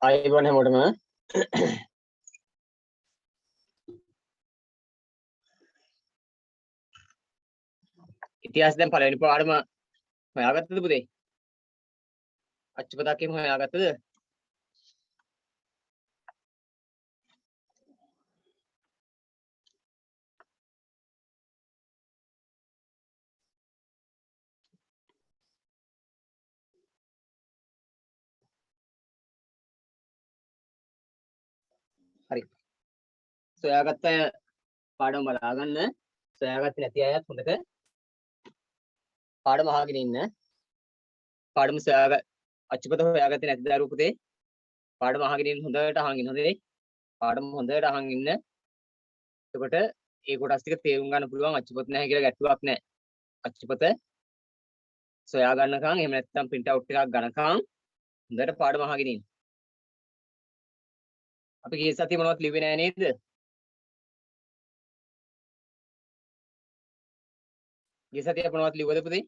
ආයෙත් හැමෝටම ඉතිහාස දැන් පළවෙනි පාඩම හොයාගත්තද පුතේ? අච්චුපතක් එහෙම හොයාගත්තද? හරි. සොයාගත්ත පාඩම බලා ගන්න. සොයාගත්තේ නැති අයත් හොඳට පාඩම අහගෙන ඉන්න. පාඩම අච්චුපත හොයාගත්තේ නැති දරුවෝ පුතේ පාඩම අහගෙන ඉන්න හොඳට අහගෙන ඉන්න හොඳේ. පාඩම හොඳට අහන් ඉන්න. එතකොට ඒ කොටස් ටික තේරුම් ගන්න පුළුවන්. අච්චුපත නැහැ කියලා ගැටුවක් නැහැ. අච්චුපත සොයා ගන්නකම් එහෙම නැත්නම් print out එකක් ගන්නකම් හොඳට පාඩම අහගෙන ඉන්න. අපි ගිය සතියේ මොනවද ලිව්වේ නැහැ නේද? ගිය සතියේ අපි මොනවද ලිව්වද පුතේ?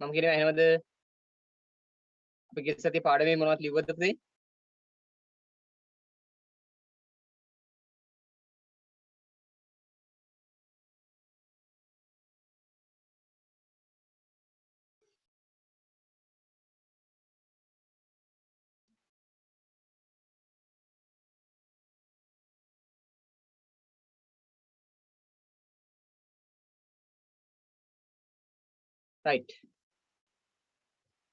මම කියනවා එහෙමද? අපි ගිය සතියේ පාඩමේ මොනවද ලිව්වද පුතේ? right.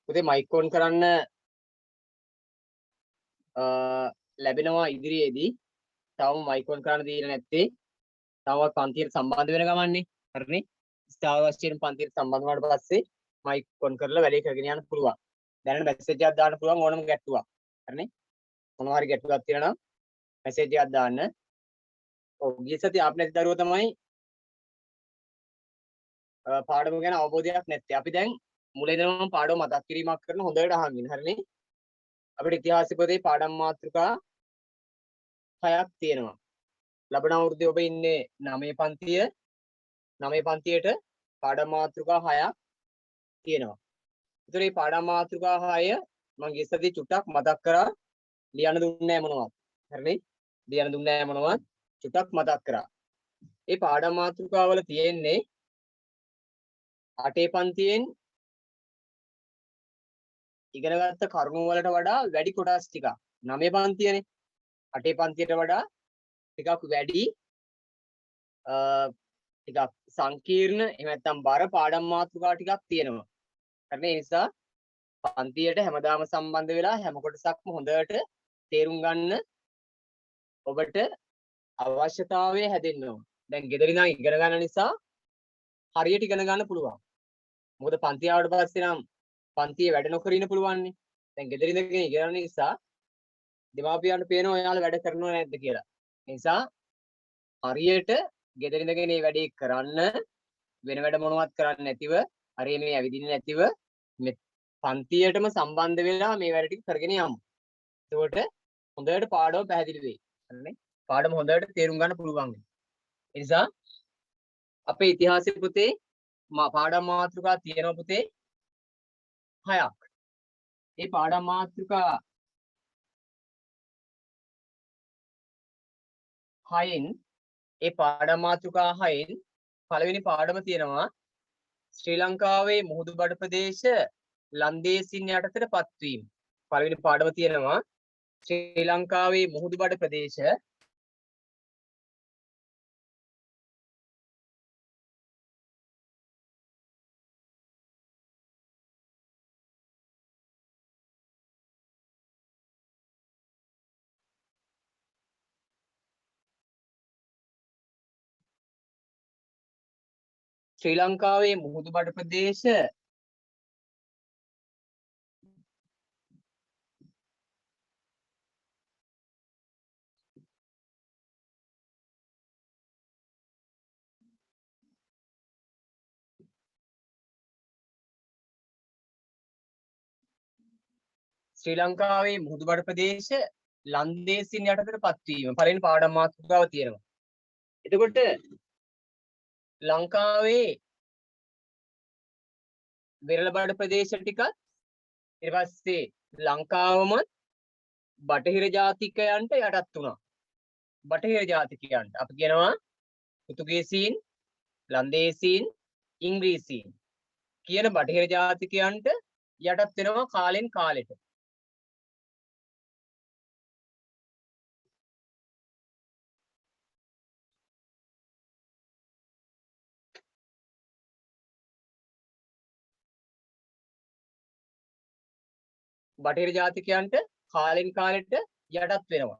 පුතේ මයික් ඔන් කරන්න ලැබෙනවා ඉදිරියේදී. තවම මයික් ඔන් කරන්න දීලා නැත්තේ. තවවත් පන්තියට සම්බන්ධ වෙන ගමන්නේ. හරිනේ. ස්ථාවර වශයෙන් පන්තියට සම්බන්ධ වුණාට පස්සේ මයික් ඔන් කරලා වැඩේ කරගෙන යන්න පුළුවන්. දැනට මැසේජ් එකක් දාන්න පුළුවන් ඕනම ගැටුවක්. හරිනේ. මොනවා හරි ගැටුවක් තියෙනවා නම් මැසේජ් එකක් දාන්න. ඔව් ගිය සතියේ ආපු නැති දරුවෝ තමයි පාඩම ගැන අවබෝධයක් නැත්තේ. අපි දැන් මුලින්ම පාඩම මතක් කිරීමක් කරන හොඳට අහන් ඉන්න. හරිනේ. අපිට ඉතිහාස පොතේ පාඩම් මාතෘකා 6ක් තියෙනවා. ලබන අවුරුද්දේ ඔබ ඉන්නේ 9 පන්තිය. 9 පන්තියට පාඩම් මාතෘකා 6ක් තියෙනවා. ඒතර මේ පාඩම් මාතෘකා 6 මම ගිය සතියේ චුට්ටක් මතක් කරා. ලියන්න දුන්නේ නැහැ මොනවද? හරිනේ? ලියන්න දුන්නේ නැහැ මොනවද? චුට්ටක් මතක් කරා. මේ පාඩම් මාතෘකාවල තියෙන්නේ 8 පන්තියෙන් ඉගෙනගත්ත කරුණු වලට වඩා වැඩි කොටස් ටිකක්. 9 පන්තියනේ. 8 පන්තියට වඩා ටිකක් වැඩි ටිකක් සංකීර්ණ එහෙම නැත්නම් බර පාඩම් මාතෘකා ටිකක් තියෙනවා. හරි ඒ නිසා පන්තියට හැමදාම සම්බන්ධ වෙලා හැම කොටසක්ම හොඳට තේරුම් ගන්න ඔබට අවශ්‍යතාවය හැදෙන්න ඕන. දැන් ගෙදර ඉඳන් ඉගෙන ගන්න නිසා හරියට ඉගෙන ගන්න පුළුවන්. මොකද පන්ති ආවට පස්සේ නම් පන්තියේ වැඩ නොකර ඉන්න පුළුවන්නේ. දැන් ගෙදර ඉඳගෙන ඉගෙන ගන්න නිසා දෙමාපියන්ට පේනවා ඔයාලා වැඩ කරනව නැද්ද කියලා. ඒ නිසා හරියට ගෙදර ඉඳගෙන මේ වැඩේ කරන්න වෙන වැඩ මොනවත් කරන්නේ නැතිව හරිය මේ ඇවිදින්නේ නැතිව මේ පන්තියටම සම්බන්ධ වෙලා මේ වැඩ ටික කරගෙන යමු. එතකොට හොඳට පාඩම පැහැදිලි වෙයි. හරිනේ? පාඩම හොඳට තේරුම් ගන්න පුළුවන්. ඒ නිසා අපේ ඉතිහාසයේ පුතේ පාඩම් මාතෘකා තියෙනවා පුතේ 6ක්. මේ පාඩම් මාතෘකා 6න් ඒ පාඩම් මාතෘකා 6න් පළවෙනි පාඩම තියෙනවා ශ්‍රී ලංකාවේ මුහුදුබඩ ප්‍රදේශ ලන්දේසින් යටතට පත්වීම. පළවෙනි පාඩම තියෙනවා ශ්‍රී ලංකාවේ මුහුදුබඩ ප්‍රදේශ ශ්‍රී ලංකාවේ මුහුදුබඩ ප්‍රදේශ ශ්‍රී ලංකාවේ මුහුදුබඩ ප්‍රදේශ ලන්දේසින් යටතටපත් වීම පළවෙනි පාඩම් මාතෘකාව තියෙනවා. එතකොට ලංකාවේ වෙරළ බඩ ප්‍රදේශ ටිකත් ඊට පස්සේ ලංකාවම බටහිර ජාතිකයන්ට යටත් වුණා. බටහිර ජාතිකයන්ට අපි කියනවා පෘතුගීසීන්, ලන්දේසීන්, ඉංග්‍රීසීන් කියන බටහිර ජාතිකයන්ට යටත් වෙනවා කාලෙන් කාලෙට. බටහිර ජාතිකයන්ට කාලෙන් කාලෙට යටත් වෙනවා.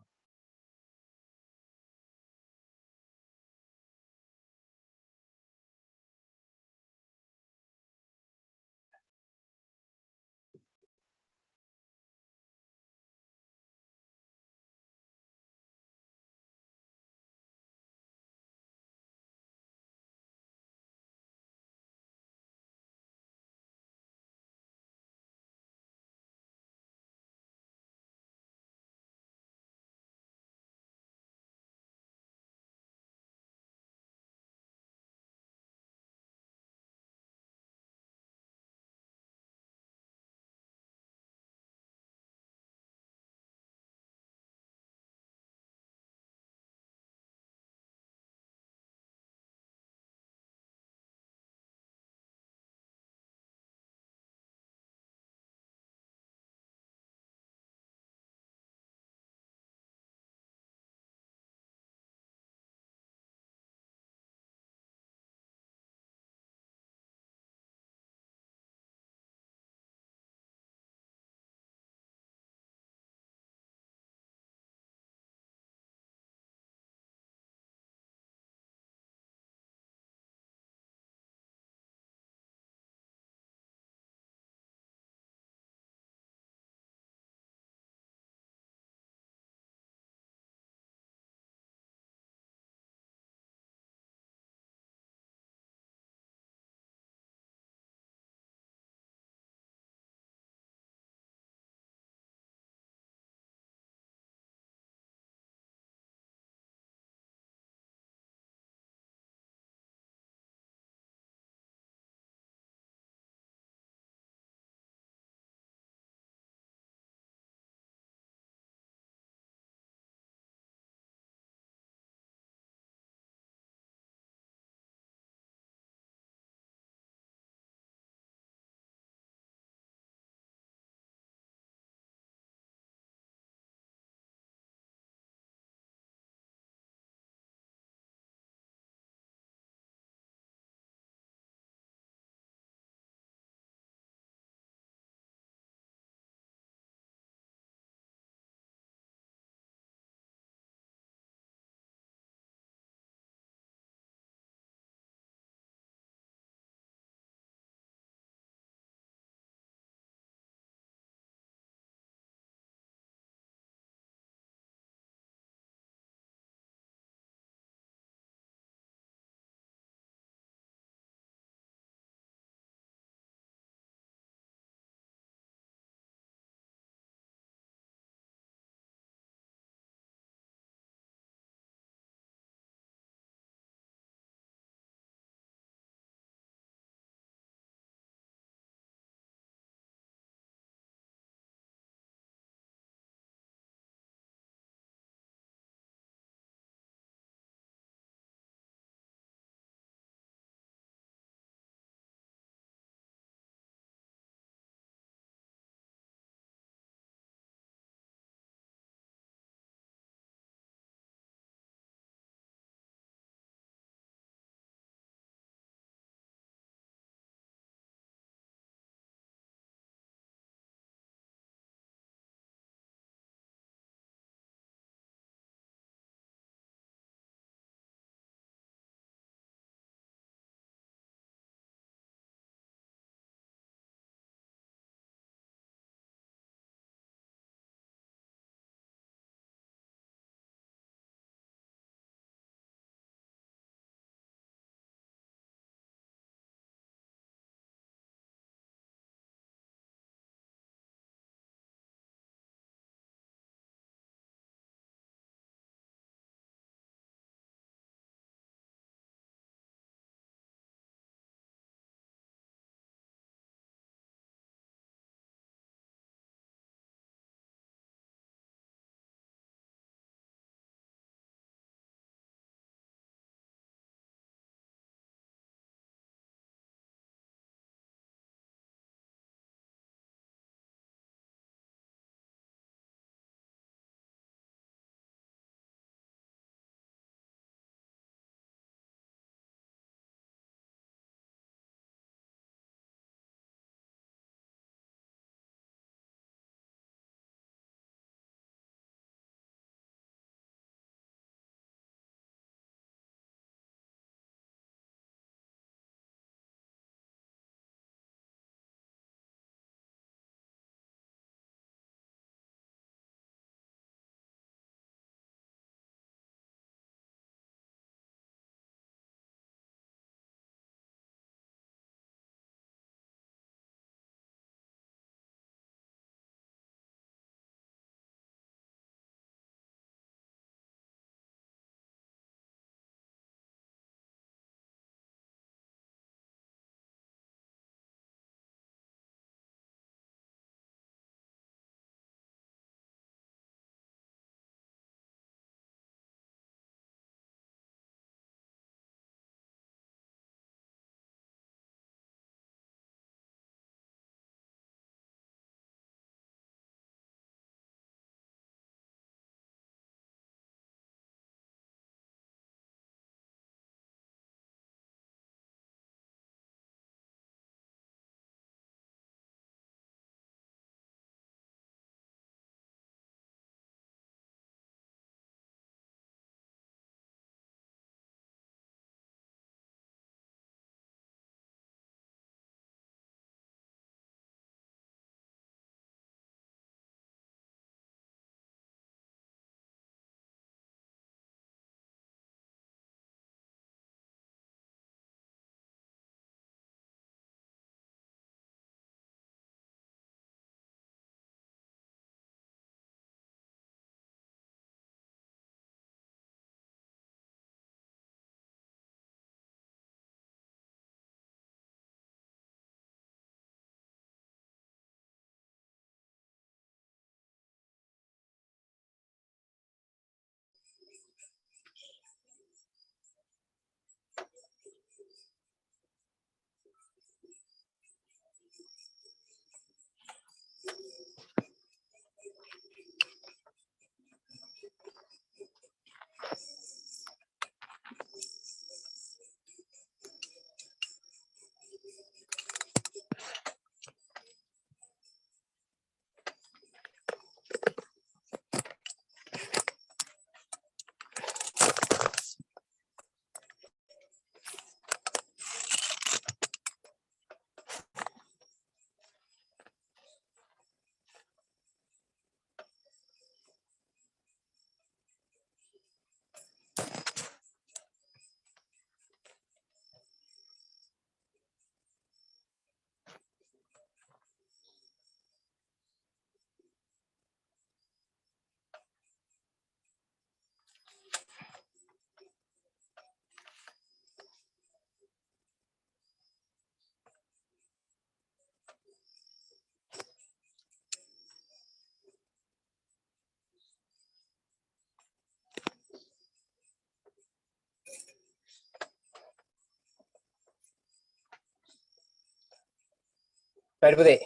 right පුතේ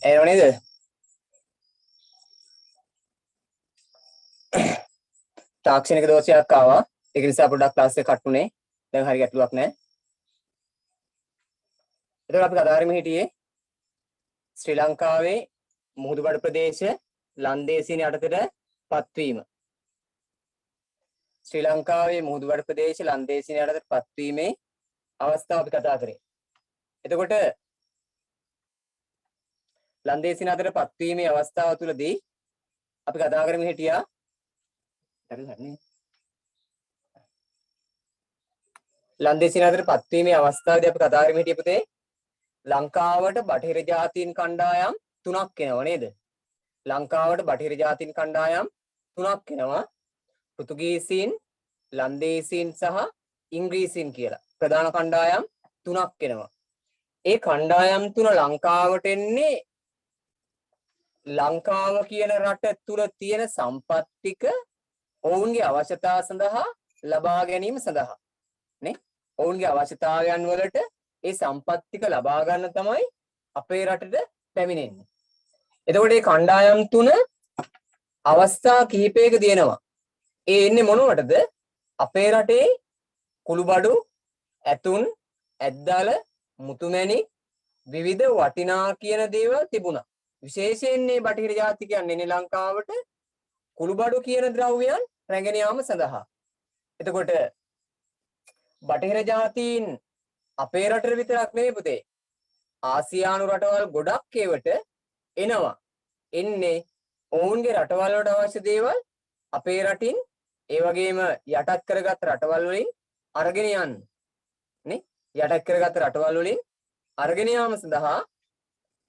එනව නේද තාක්ෂණික දෝෂයක් ආවා ඒක නිසා පොඩ්ඩක් ක්ලාස් එක කට් උනේ දැන් හරි ගැටලුවක් නැහැ එතකොට අපි කතා කරමින් හිටියේ ශ්‍රී ලංකාවේ මුහුදුබඩ ප්‍රදේශ ලන්දේසීන් යටතට පත්වීම ශ්‍රී ලංකාවේ මුහුදුබඩ ප්‍රදේශ ලන්දේසීන් යටතට පත්වීමේ අවස්ථාව අපි කතා කරේ. එතකොට ලන්දේසීන් අතර පත්වීමේ අවස්ථාව තුළදී අපි කතා කරමින් හිටියා ලන්දේසීන් අතර පත්වීමේ අවස්ථාවේදී අපි කතා කරමින් හිටියේ පුතේ ලංකාවට බටහිර ජාතීන් කණ්ඩායම් 3ක් එනවා නේද? ලංකාවට බටහිර ජාතීන් කණ්ඩායම් 3ක් එනවා. පෘතුගීසීන්, ලන්දේසීන් සහ ඉංග්‍රීසීන් කියලා. ප්‍රධාන කණ්ඩායම් 3ක් එනවා. ඒ කණ්ඩායම් 3 ලංකාවට එන්නේ ලංකාව කියන රට තුල තියෙන සම්පත් ටික ඔවුන්ගේ අවශ්‍යතාව සඳහා ලබා ගැනීම සඳහා නේ? ඔවුන්ගේ අවශ්‍යතාවයන් වලට ඒ සම්පත් ටික ලබා ගන්න තමයි අපේ රටට පැමිණෙන්නේ. එතකොට මේ කණ්ඩායම් 3 අවස්ථා කිහිපයක දෙනවා. ඒ එන්නේ මොනවටද? අපේ රටේ කුළුබඩු, ඇතුන්, ඇද්දල, මුතුමැණික් විවිධ වටිනා කියන දේවල් තිබුණා. විශේෂයෙන් මේ බටහිර ජාතිකයන් එන්නේ ලංකාවට කුළුබඩු කියන ද්‍රව්‍යයන් රැගෙන යාම සඳහා. එතකොට බටහිර ජාතීන් අපේ රටේ විතරක් නෙවෙයි පුතේ. ආසියානු රටවල් ගොඩක් ඒවට එනවා. එන්නේ ඔවුන්ගේ රටවල් වලට අවශ්‍ය දේවල් අපේ රටින් ඒ වගේම යටත් කරගත් රටවල් වලින් අරගෙන යන්න. නේ? යටත් කරගත් රටවල් වලින් අරගෙන යාම සඳහා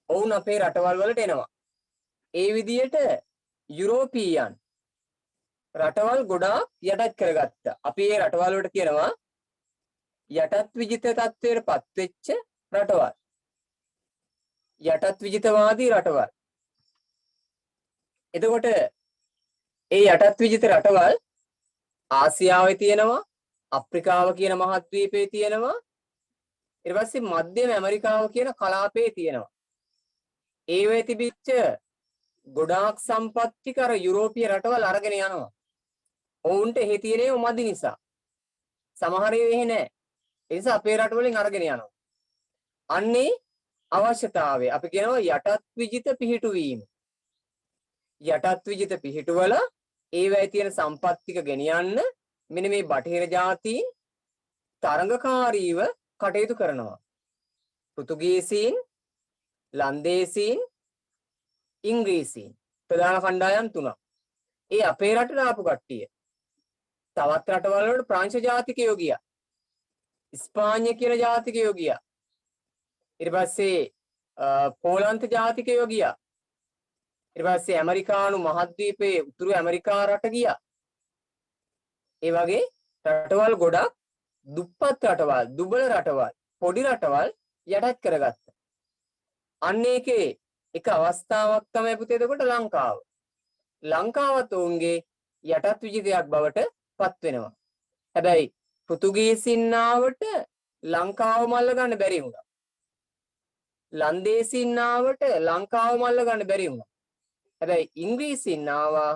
ඔවුන් අපේ රටවල් වලට එනවා. ඒ විදිහට යුරෝපීයන් රටවල් ගොඩාක් යටත් කරගත්තා. අපි මේ රටවල් වලට කියනවා යටත් විජිත තත්ත්වයට පත්වෙච්ච රටවල්. යටත් විජිතවාදී රටවල්. එතකොට ඒ යටත් විජිත රටවල් ආසියාවේ තියෙනවා, අප්‍රිකාව කියන මහද්වීපයේ තියෙනවා, ඊට පස්සේ මධ්‍යම ඇමරිකාව කියන කලාපයේ තියෙනවා. ඒ වෙයි තිබිච්ච ගොඩාක් සම්පත්‍ති කර යුරෝපීය රටවල් අරගෙන යනවා. ඔවුන්ට එහෙ තියෙනේ මදි නිසා. සමහර ඒවා එහෙ නැහැ. ඒ නිසා අපේ රටවලින් අරගෙන යනවා. අන්නේ අවශ්‍යතාවය අපි කියනවා යටත් විජිත පිහිටුවීම. යටත් විජිත පිහිටුවල ඒවැයි තියෙන සම්පත් ටික ගෙනියන්න මෙන්න මේ බටහිර ජාතීන් තරඟකාරීව කටයුතු කරනවා. පෘතුගීසීන්, ලන්දේසීන්, ඉංග්‍රීසීන් ප්‍රධාන කණ්ඩායම් 3ක්. ඒ අපේ රටට ආපු කට්ටිය. තවත් රටවල් වලට ප්‍රංශ ජාතිකයෝ ගියා. ස්පාඤ්ඤ කියන ජාතිකයෝ ගියා. ඊට පස්සේ පෝලන්ත ජාතිකයෝ ගියා. ඊට පස්සේ ඇමරිකානු මහද්වීපයේ උතුරු ඇමරිකා රට ගියා. ඒ වගේ රටවල් ගොඩක් දුප්පත් රටවල්, දුබල රටවල්, පොඩි රටවල් යටත් කරගත්තා. අන්න ඒකේ එක අවස්ථාවක් තමයි පුතේ එතකොට ලංකාව. ලංකාවත් ඔවුන්ගේ යටත් විජිතයක් බවට පත් වෙනවා. හැබැයි පෘතුගීසින් ආවට ලංකාව මල්ල ගන්න බැරි වුණා. ලන්දේසීන් ආවට ලංකාව මල්ල ගන්න බැරි වුණා. හැබැයි ඉංග්‍රීසීන් ආවා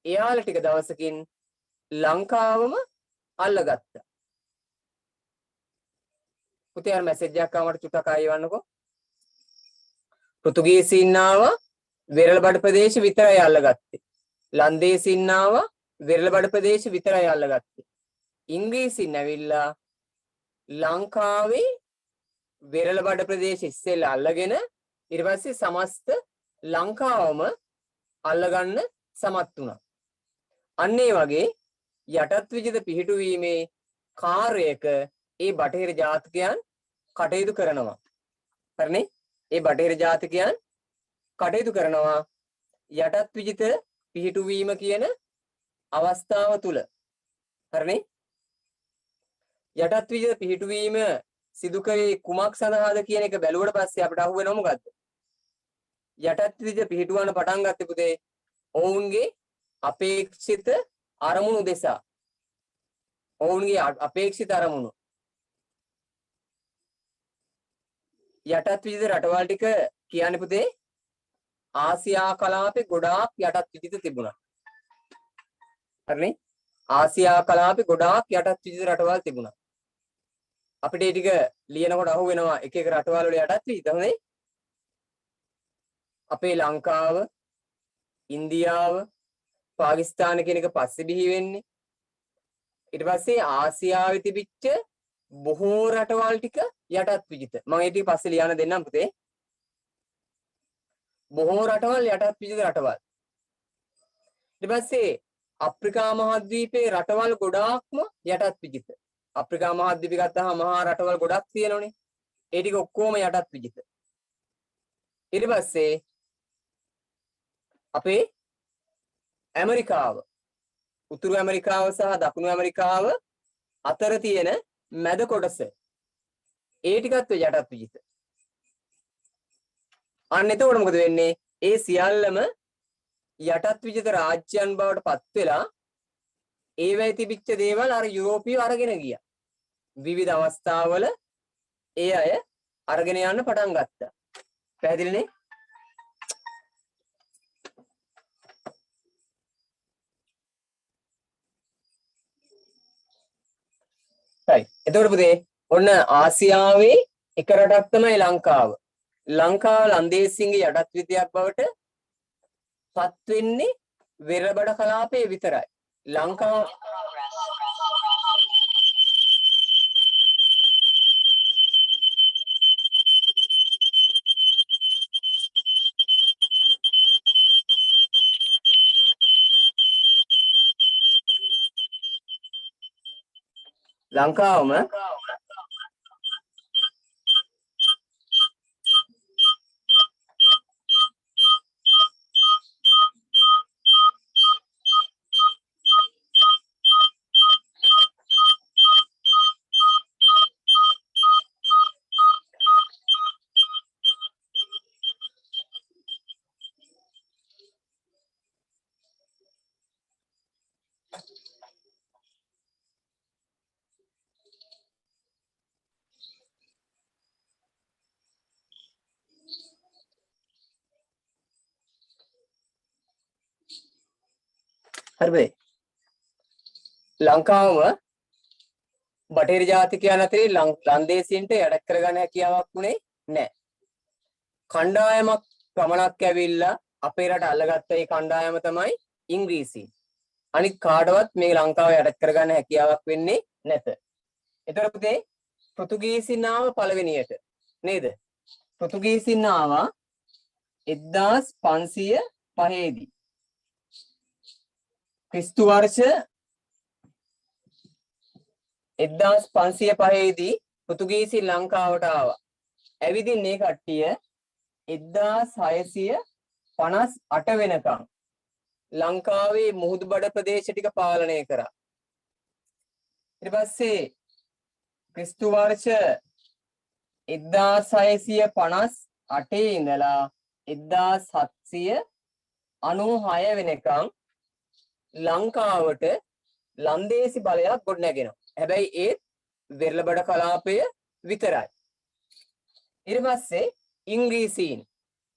එයාලා ටික දවසකින් ලංකාවම අල්ලගත්තා. පුතේ අර මැසේජ් එකක් ආවමට චුට්ටක් ආයෙවන්නකෝ. පෘතුගීසීන් ආවා වෙරළබඩ ප්‍රදේශ විතරයි අල්ලගත්තේ. ලන්දේසීන් ආවා වෙරළබඩ ප්‍රදේශ විතරයි අල්ලගත්තේ. ඉංග්‍රීසීන් ඇවිල්ලා ලංකාවේ වෙරළබඩ ප්‍රදේශ ඉස්සෙල්ලා අල්ලගෙන ඊට පස්සේ සමස්ත ලංකාවම අල්ලගන්න සමත් වුණා. අන්න ඒ වගේ යටත් විජිත පිහිටුවීමේ කාර්යයක ඒ බටහිර ජාතිකයන් කටයුතු කරනවා. හරිනේ? ඒ බටහිර ජාතිකයන් කටයුතු කරනවා යටත් විජිත පිහිටුවීම කියන අවස්ථාව තුල. හරිනේ? යටත් විජිත පිහිටුවීම සිදු කරේ කුමක් සඳහාද කියන එක බැලුවට පස්සේ අපිට අහුවෙනව මොකද්ද? යටත් විජිත පිහිටුවන්න පටන් ගත්තේ පුතේ ඔවුන්ගේ අපේක්ෂිත අරමුණු දෙසා. ඔවුන්ගේ අපේක්ෂිත අරමුණු යටත් විජිත රටවල් ටික කියන්නේ පුතේ ආසියා කලාපේ ගොඩාක් යටත් විජිත තිබුණා. හරිනේ? ආසියා කලාපේ ගොඩාක් යටත් විජිත රටවල් තිබුණා. අපිට මේ ටික ලියනකොට අහු වෙනවා එක එක රටවල් වල යටත් විජිත හොඳේ. අපේ ලංකාව, ඉන්දියාව, පාකිස්තාන කියන එක පස්සේ බිහි වෙන්නේ. ඊට පස්සේ ආසියාවේ තිබිච්ච බොහෝ රටවල් ටික යටත් විජිත. මම ඒ ටික පස්සේ ලියන්න දෙන්නම් පුතේ. බොහෝ රටවල් යටත් විජිත රටවල්. ඊට පස්සේ අප්‍රිකා මහද්වීපයේ රටවල් ගොඩාක්ම යටත් විජිත. අප්‍රිකා මහද්වීපය ගත්තාම මහා රටවල් ගොඩක් තියෙනවනේ. ඒ ටික ඔක්කොම යටත් විජිත. ඊට පස්සේ අපේ ඇමරිකාව, උතුරු ඇමරිකාව සහ දකුණු ඇමරිකාව අතර තියෙන මැද කොටස ඒ ටිකත් යටත් විජිත. අන්න එතකොට මොකද වෙන්නේ? ඒ සියල්ලම යටත් විජිත රාජ්‍යයන් බවට පත් වෙලා ඒවැයි තිබිච්ච දේවල් අර යුරෝපීය අරගෙන ගියා. විවිධ අවස්ථාවල ඒ අය අරගෙන යන්න පටන් ගත්තා. පැහැදිලිනේ? right. එතකොට පුතේ ඔන්න ආසියාවේ එක රටක් තමයි ලංකාව. ලංකාව ලන්දේසින්ගේ යටත් විජිතයක් බවට පත් වෙන්නේ වෙරබඩ කලාපයේ විතරයි. ලංකාව ලංකාවම හරිද? ලංකාවම බටහිර ජාතිකයන් අතරේ ලන්දේසියන්ට යටත් කරගන්න හැකියාවක් උනේ නැහැ. කණ්ඩායමක් පමණක් ඇවිල්ලා අපේ රට අල්ලගත්ත ඒ කණ්ඩායම තමයි ඉංග්‍රීසි. අනිත් කාටවත් මේ ලංකාව යටත් කරගන්න හැකියාවක් වෙන්නේ නැත. ඒතර පුතේ පෘතුගීසින් ආව පළවෙනියට නේද? පෘතුගීසින් ආවා 1505 දී. ක්‍රිස්තු වර්ෂ 1505 දී පෘතුගීසි ලංකාවට ආවා. ඇවිදින් මේ කට්ටිය 1658 වෙනකම් ලංකාවේ මුහුදුබඩ ප්‍රදේශ ටික පාලනය කරා. ඊට පස්සේ ක්‍රිස්තු වර්ෂ 1658 ඉඳලා 1796 වෙනකම් ලංකාවට ලන්දේසි බලයක් ගොඩනැගෙනවා. හැබැයි ඒත් වෙරළබඩ කලාපය විතරයි. ඊට පස්සේ ඉංග්‍රීසීන්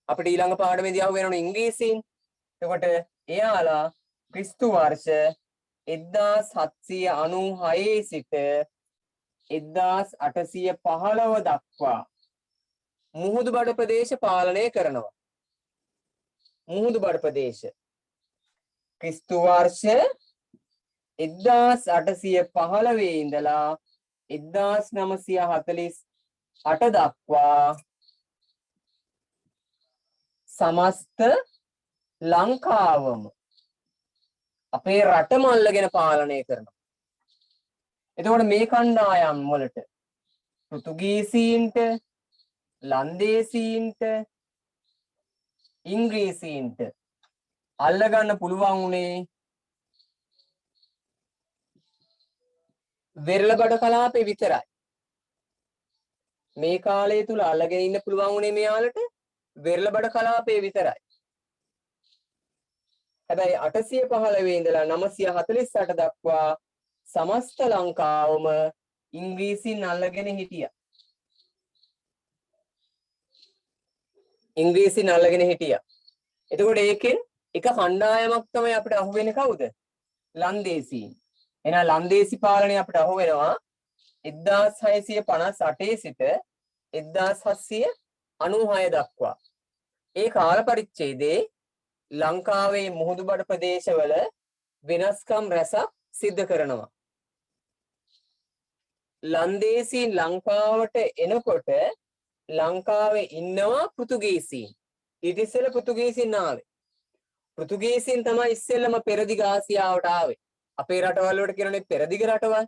අපිට ඊළඟ පාඩමේදී අහු වෙනවනේ ඉංග්‍රීසීන්. එතකොට එයාලා ක්‍රිස්තු වර්ෂ 1796 සිට 1815 දක්වා මුහුදුබඩ ප්‍රදේශ පාලනය කරනවා. මුහුදුබඩ ප්‍රදේශ ක්‍රිස්තු වර්ෂ 1815 ඉඳලා 1948 දක්වා සමස්ත ලංකාවම අපේ රටම අල්ලගෙන පාලනය කරනවා. එතකොට මේ කණ්ඩායම් වලට පෘතුගීසීන්ට, ලන්දේසීන්ට, ඉංග්‍රීසීන්ට අල්ලගන්න පුළුවන් උනේ වෙරළබඩ කලාපේ විතරයි. මේ කාලය තුල අල්ලගෙන ඉන්න පුළුවන් උනේ මෙයාලට වෙරළබඩ කලාපේ විතරයි. හැබැයි 815 ඉඳලා 948 දක්වා සමස්ත ලංකාවම ඉංග්‍රීසින් අල්ලගෙන හිටියා. ඉංග්‍රීසින් අල්ලගෙන හිටියා. එතකොට ඒකෙන් එක කණ්ඩායමක් තමයි අපිට අහු වෙන්නේ කවුද? ලන්දේසීන්. එහෙනම් ලන්දේසි පාලනය අපිට අහු වෙනවා 1658 සිට 1796 දක්වා. ඒ කාල පරිච්ඡේදයේ ලංකාවේ මුහුදුබඩ ප්‍රදේශවල වෙනස්කම් රැසක් සිද්ධ කරනවා. ලන්දේසීන් ලංකාවට එනකොට ලංකාවේ ඉන්නවා පෘතුගීසීන්. ඊට ඉස්සෙල්ලා පෘතුගීසීන් ආවේ. පෘතුගීසීන් තමයි ඉස්සෙල්ලම පෙරදිග ආසියාවට ආවේ. අපේ රටවල් වලට කියනනේ පෙරදිග රටවල්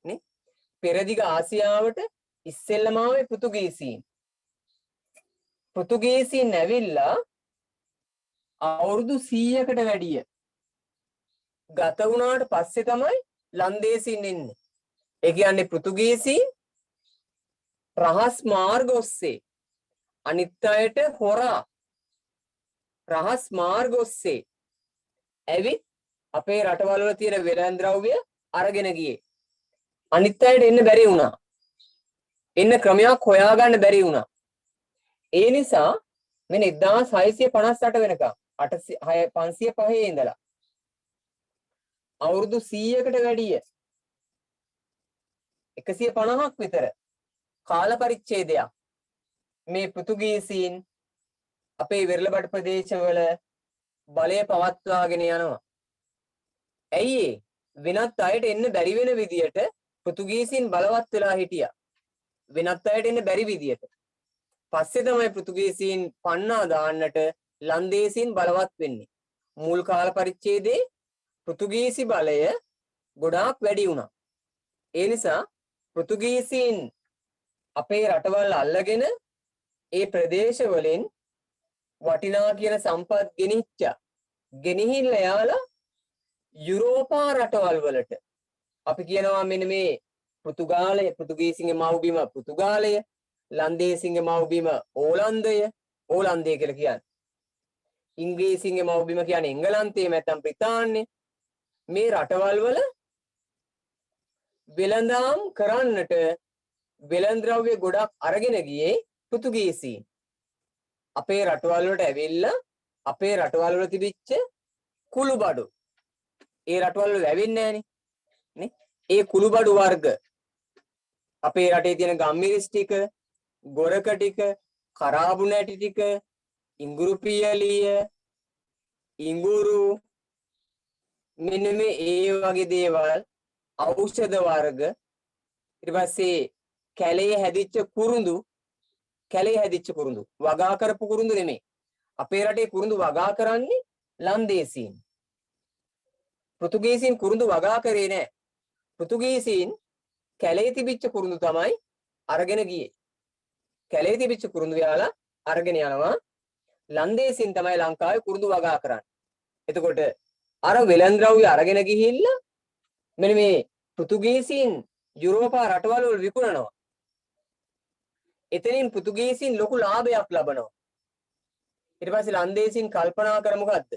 නේ. පෙරදිග ආසියාවට ඉස්සෙල්ලම ආවේ පෘතුගීසීන්. පෘතුගීසීන් ඇවිල්ලා අවුරුදු 100කට වැඩිය ගත වුණාට පස්සේ තමයි ලන්දේසීන් එන්නේ. ඒ කියන්නේ පෘතුගීසීන් රහස් මාර්ග ඔස්සේ අනිත් අයට හොරා රහස් මාර්ග ඔස්සේ ඇවිත් අපේ රටවල් වල තියෙන වෙළඳ ද්‍රව්‍ය අරගෙන ගියේ. අනිත් අයට එන්න බැරි වුණා. එන්න ක්‍රමයක් හොයාගන්න බැරි වුණා. ඒ නිසා මෙන්න 1658 වෙනකම් 505 ඉඳලා අවුරුදු 100කට වැඩිය 150ක් විතර කාල පරිච්ඡේදයක් මේ පෘතුගීසීන් අපේ වෙරළබඩ ප්‍රදේශවල බලය පවත්වාගෙන යනවා. ඇයි වෙනත් අයට එන්න බැරි වෙන විදියට පෘතුගීසීන් බලවත් වෙලා හිටියා. වෙනත් අයට එන්න බැරි විදියට. පස්සේ තමයි පෘතුගීසීන් පන්නා දාන්නට ලන්දේසීන් බලවත් වෙන්නේ. මුල් කාල පරිච්ඡේදයේ පෘතුගීසි බලය ගොඩාක් වැඩි වුණා. ඒ නිසා පෘතුගීසීන් අපේ රටවල් අල්ලගෙන ඒ ප්‍රදේශ වලින් වටිනා කියන සම්පත් ගෙනිහිල්ලා යාලා යුරෝපා රටවල් වලට අපි කියනවා මෙන්න මේ පෘතුගාලය පෘතුගීසින්ගේ මව්බිම පෘතුගාලය ලන්දේසින්ගේ මව්බිම ඕලන්දය කියලා කියන්නේ ඉංග්‍රීසින්ගේ මව්බිම කියන්නේ එංගලන්තය නැත්නම් බ්‍රිතාන්‍ය මේ රටවල් වල වෙළඳාම් කරන්නට වෙළඳ ද්‍රව්‍ය ගොඩක් අරගෙන ගියේ පෘතුගීසීන්. අපේ රටවල් වලට ඇවිල්ලා අපේ රටවල් වල තිබිච්ච කුළුබඩු ඒ රටවල් වල ලැබෙන්නේ නේ. ඒ කුළුබඩු වර්ග අපේ රටේ තියෙන ගම්මිරිස් ටික, ගොරක ටික, කරාබු නැටි ටික, ඉඟුරු පියලිය, ඉඟුරු මෙන්න මේ ඒ වගේ දේවල් ඖෂධ වර්ග ඊට පස්සේ කැලේ හැදිච්ච කුරුඳු වගා කරපු කුරුඳු නෙමෙයි. අපේ රටේ කුරුඳු වගා කරන්නේ ලන්දේසීන්. පෘතුගීසීන් කුරුඳු වගා කරේ නැහැ. පෘතුගීසීන් කැලේ තිබිච්ච කුරුඳු තමයි අරගෙන ගියේ. කැලේ තිබිච්ච කුරුඳු යාලා අරගෙන යනවා. ලන්දේසීන් තමයි ලංකාවේ කුරුඳු වගා කරන්නේ. එතකොට අර වෙළඳ ද්‍රව්‍ය අරගෙන ගිහිල්ලා මෙන්න මේ පෘතුගීසීන් යුරෝපා රටවල් වල විකුණනවා. එතනින් පෘතුගීසීන් ලොකු ලාභයක් ලබනවා. ඊට පස්සේ ලන්දේසීන් කල්පනා කර මොකද්ද?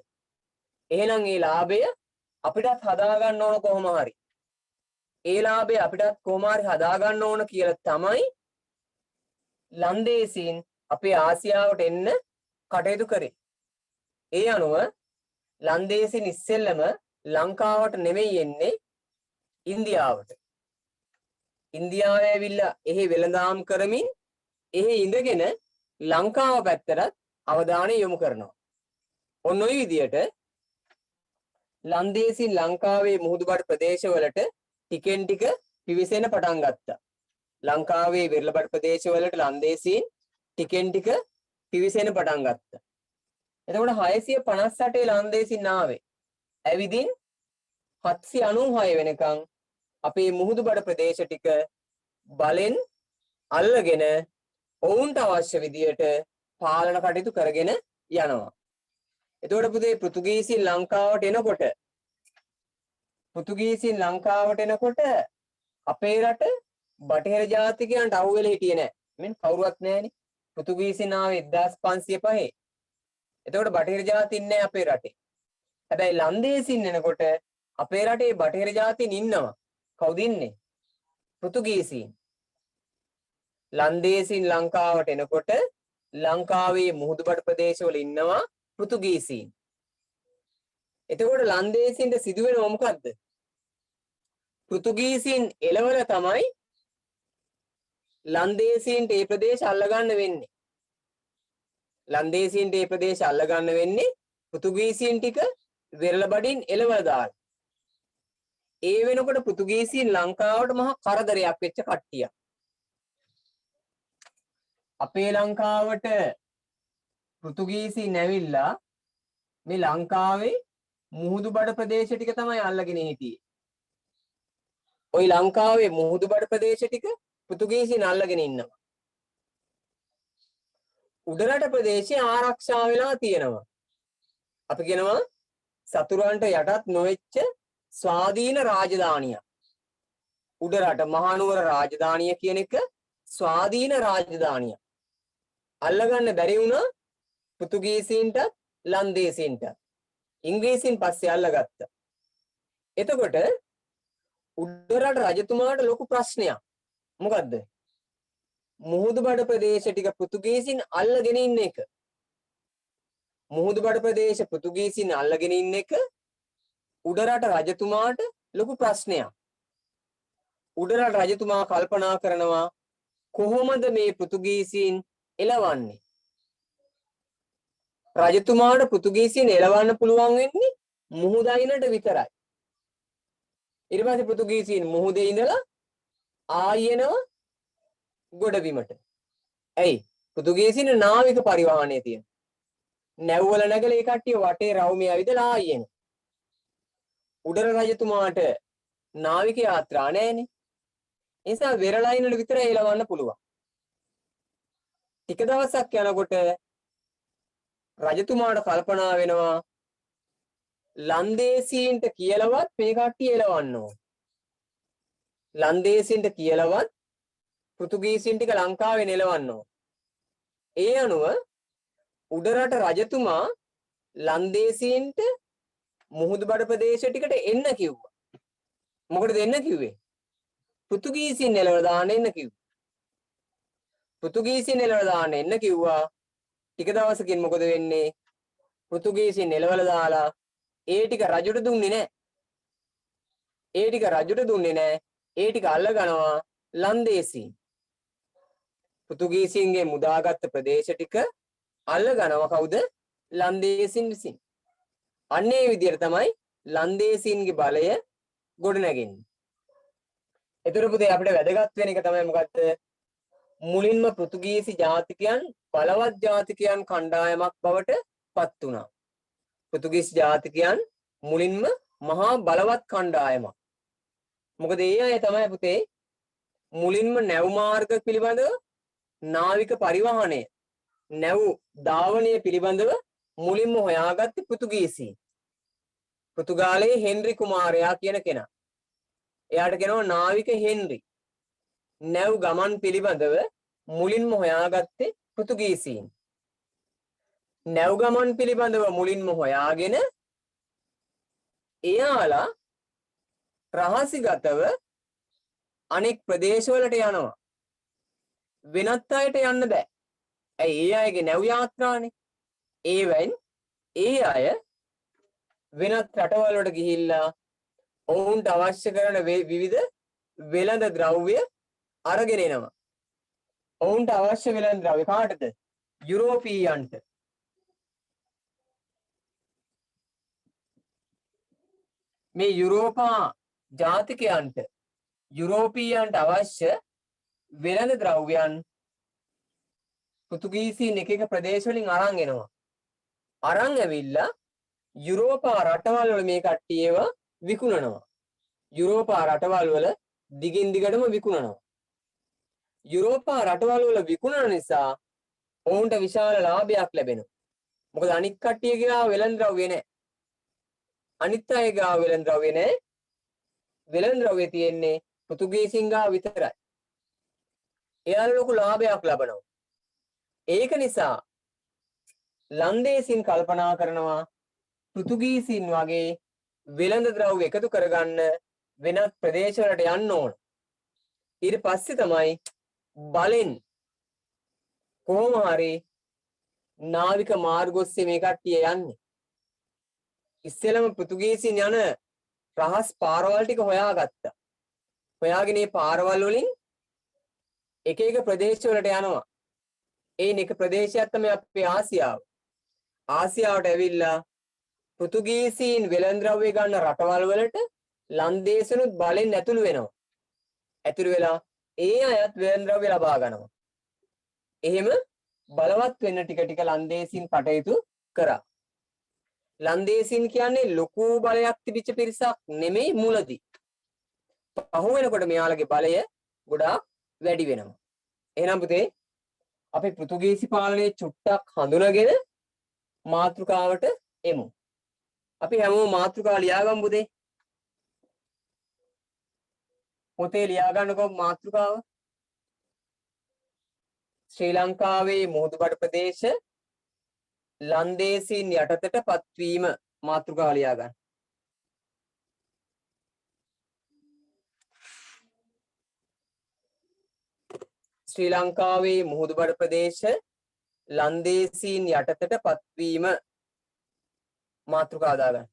එහෙනම් මේ ලාභය අපිටත් හදා ගන්න ඕන කොහොම හරි. ඒ ලාභය අපිටත් කොහොම හරි හදා ගන්න ඕන කියලා තමයි ලන්දේසීන් අපේ ආසියාවට එන්න කටයුතු කරේ. ඒ අනුව ලන්දේසීන් ඉස්සෙල්ලම ලංකාවට නෙමෙයි එන්නේ ඉන්දියාවට. ඉන්දියාවේ ඇවිල්ලා එහි වෙළඳාම් කරමින් එහි ඉඳගෙන ලංකාව පැත්තට අවධානය යොමු කරනවා. ඔන්න ඔය විදියට ලන්දේසීන් ලංකාවේ මුහුදුබඩ ප්‍රදේශවලට ටිකෙන් ටික පිවිසෙන පටන් ගත්තා. ලංකාවේ වෙරළබඩ ප්‍රදේශවලට ලන්දේසීන් ටිකෙන් ටික පිවිසෙන පටන් ගත්තා. එතකොට 658 ලන්දේසීන් ආවේ. ඇවිදින් 796 වෙනකන් අපේ මුහුදුබඩ ප්‍රදේශ ටික බලෙන් අල්ලගෙන ඔවුන්ට අවශ්‍ය විදියට පාලන කටයුතු කරගෙන යනවා. එතකොට පුතේ පෘතුගීසීන් ලංකාවට එනකොට අපේ රට බටහිර ජාතිකයන්ට අවු වෙලා හිටියේ නැහැ. මෙන්න කවුරුවත් නැහැනේ. පෘතුගීසීන් ආවේ 1505. එතකොට බටහිර ජාතින් නැහැ අපේ රටේ. හැබැයි ලන්දේසීන් එනකොට අපේ රටේ බටහිර ජාතින් ඉන්නවා. කවුද ඉන්නේ? පෘතුගීසීන්. ලන්දේසීන් ලංකාවට එනකොට ලංකාවේ මුහුදුබඩ ප්‍රදේශවල ඉන්නවා පෘතුගීසීන්. එතකොට ලන්දේසින්ට සිදුවෙනව මොකද්ද? පෘතුගීසීන් එළවල තමයි ලන්දේසීන්ට ඒ ප්‍රදේශ අල්ලගන්න වෙන්නේ. ලන්දේසීන්ට ඒ ප්‍රදේශ අල්ලගන්න වෙන්නේ පෘතුගීසීන් ටික වෙරළ බඩින් එළවලා දාලා. ඒ වෙනකොට පෘතුගීසීන් ලංකාවට මහා කරදරයක් වෙච්ච කට්ටියක්. අපේ ලංකාවට පෘතුගීසීන් ඇවිල්ලා මේ ලංකාවේ මුහුදුබඩ ප්‍රදේශ ටික තමයි අල්ලගෙන හිටියේ. ওই ලංකාවේ මුහුදුබඩ ප්‍රදේශ ටික පෘතුගීසීන් අල්ලගෙන ඉන්නවා. උඩරට ප්‍රදේශය ආරක්ෂා වෙලා තියෙනවා. අපි කියනවා සතුරන්ට යටත් නොවෙච්ච ස්වාධීන රාජධානියක්. උඩරට මහනුවර රාජධානිය කියන එක ස්වාධීන රාජධානිය. අල්ලගන්න බැරි වුණා පෘතුගීසීන්ට ලන්දේසීන්ට. ඉංග්‍රීසීන් පස්සේ අල්ලගත්තා. එතකොට උඩරට රජතුමාට ලොකු ප්‍රශ්නයක්. මොකද්ද? මුහුදුබඩ ප්‍රදේශ ටික පෘතුගීසීන් අල්ලගෙන ඉන්න එක. මුහුදුබඩ ප්‍රදේශ පෘතුගීසීන් අල්ලගෙන ඉන්න එක උඩරට රජතුමාට ලොකු ප්‍රශ්නයක්. උඩරට රජතුමා කල්පනා කරනවා කොහොමද මේ පෘතුගීසීන් එලවන්නේ? රජතුමාට පෘතුගීසීන් එලවන්න පුළුවන් වෙන්නේ මුහුද අයිනට විතරයි. ඊට පස්සේ පෘතුගීසීන් මුහුදේ ඉඳලා ආයෙනවා ගොඩබිමට. ඇයි? පෘතුගීසීන් නාවික පරිවහණය තියෙන. නැව්වල නැගලා ඒ කට්ටිය වටේ රවුමේ ඇවිදලා ආයෙන. උඩර රජතුමාට නාවික යාත්‍රා නැහැනේ. ඒ නිසා වෙරළ අයිනට විතරයි එලවන්න පුළුවන්. ටික දවසක් යනකොට රජතුමාට කල්පනා වෙනවා ලන්දේසීන්ට කියලාවත් මේ කට්ටිය එලවන්න ඕන. ලන්දේසීන්ට කියලාවත් පෘතුගීසීන් ටික ලංකාවේ නෙලවන්න ඕන. ඒ අනුව උඩරට රජතුමා ලන්දේසීන්ට මුහුදුබඩ ප්‍රදේශ ටිකට එන්න කිව්වා. මොකටද එන්න කිව්වේ? පෘතුගීසීන් එලවලා දාන්න එන්න කිව්වා. පෘතුගීසීන් එලවලා දාන්න එන්න කිව්වා. ටික දවසකින් මොකද වෙන්නේ? පෘතුගීසීන් එලවලා දාලා ඒ ටික රජුට දුන්නේ නැහැ. ඒ ටික රජුට දුන්නේ නැහැ. ඒ ටික අල්ල ගන්නවා ලන්දේසීන්. පෘතුගීසීන්ගේ මුදාගත්ත ප්‍රදේශ ටික අල්ල ගන්නවා කවුද? ලන්දේසීන් විසින්. අන්න ඒ විදිහට තමයි ලන්දේසීන්ගේ බලය ගොඩනැගෙන්නේ. ඒතර පුතේ අපිට වැදගත් වෙන එක තමයි මොකද්ද? මුලින්ම පෘතුගීසි ජාතිකයන් බලවත් ජාතිකයන් කණ්ඩායමක් බවට පත් වුණා. පෘතුගීසි ජාතිකයන් මුලින්ම මහා බලවත් කණ්ඩායමක්. මොකද ඒ අය තමයි පුතේ මුලින්ම නැව් මාර්ග පිළිබඳව නාවික පරිවහනය නැව් ධාවනය පිළිබඳව මුලින්ම හොයාගත්තේ පෘතුගීසීන්. පෘතුගාලයේ හෙන්රි කුමාරයා කියන කෙනා. එයාට කියනවා නාවික හෙන්රි. නැව් ගමන් පිළිබඳව මුලින්ම හොයාගත්තේ පෘතුගීසීන්. නැව් ගමන් පිළිබඳව මුලින්ම හොයාගෙන එයාලා රහසිගතව අනෙක් ප්‍රදේශවලට යනවා. වෙනත් අයට යන්න බෑ. ඇයි? ඒ අයගේ නැව් යාත්‍රානේ. ඒවෙන් ඒ අය වෙනත් රටවල් වලට ගිහිල්ලා ඔවුන්ට අවශ්‍ය කරන විවිධ වෙළඳ ද්‍රව්‍ය අරගෙන එනවා. ඔවුන්ට අවශ්‍ය වෙළඳ ද්‍රව්‍ය කාටද? යුරෝපීයන්ට. මේ යුරෝපා ජාතිකයන්ට යුරෝපීයන්ට අවශ්‍ය වෙළඳ ද්‍රව්‍යයන් පෘතුගීසීන් එක එක ප්‍රදේශ වලින් අරන් එනවා. අරන් ඇවිල්ලා යුරෝපා රටවල් වල මේ කට්ටිය ඒවා විකුණනවා. යුරෝපා රටවල් වල දිගින් දිගටම විකුණනවා. යුරෝපා රටවල් වල විකුණන නිසා ඔවුන්ට විශාල ලාභයක් ලැබෙනවා. මොකද අනික් කට්ටියගේ ගාව වෙළඳ ද්‍රව්‍ය නැහැ. අනිත් අයගේ ගාව වෙළඳ ද්‍රව්‍ය නැහැ. වෙළඳ ද්‍රව්‍ය තියෙන්නේ පෘතුගීසීන් ගාව විතරයි. එයාලා ලොකු ලාභයක් ලබනවා. ඒක නිසා ලන්දේසීන් කල්පනා කරනවා පෘතුගීසීන් වගේ වෙළඳ ද්‍රව්‍ය එකතු කරගන්න වෙනත් ප්‍රදේශවලට යන්න ඕන. ඊට පස්සේ තමයි බලෙන් කොහොම හරි නාවික මාර්ග ඔස්සේ මේ කට්ටිය යන්නේ. ඉස්සෙල්ලම පෘතුගීසින් යන රහස් පාරවල් ටික හොයාගත්තා. හොයාගෙන මේ පාරවල් වලින් එක එක ප්‍රදේශ වලට යනවා. ඒන එක ප්‍රදේශයක් තමයි අපේ ආසියාව. ආසියාවට ඇවිල්ලා පෘතුගීසීන් වෙළඳ-ද්‍රව්‍ය ගන්න රටවල් වලට ලන්දේසනුත් බලෙන් ඇතුළු වෙනවා. ඇතුළු වෙලා ඒ අයත් වෙළඳ-ද්‍රව්‍ය ලබා ගන්නවා. එහෙම බලවත් වෙන්න ටික ටික ලන්දේසීන් කටයුතු කරා. ලන්දේසීන් කියන්නේ ලොකු බලයක් තිබිච්ච පිරිසක් නෙමෙයි මුලදී. පහු වෙනකොට මෙයාලගේ බලය ගොඩාක් වැඩි වෙනවා. එහෙනම් පුතේ අපි පෘතුගීසි පාලනයේ චුට්ටක් හඳුනගෙන මාතෘකාවට එමු. අපි හැමෝම මාතෘකාව ලියාගමු පුතේ. පොතේ ලියා ගන්නකො මාතෘකාව. ශ්‍රී ලංකාවේ මුහුදුබඩ ප්‍රදේශ ලන්දේසීන් යටතට පත්වීම මාතෘකාව ලියා ගන්න. ශ්‍රී ලංකාවේ මුහුදුබඩ ප්‍රදේශ ලන්දේසීන් යටතට පත්වීම මාතෘකාව දාගන්න.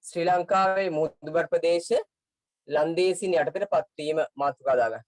ශ්‍රී ලංකාවේ මුහුදුබඩ ප්‍රදේශ ලන්දේසීන් යටතට පත්වීම මාතෘකාව දාගන්න.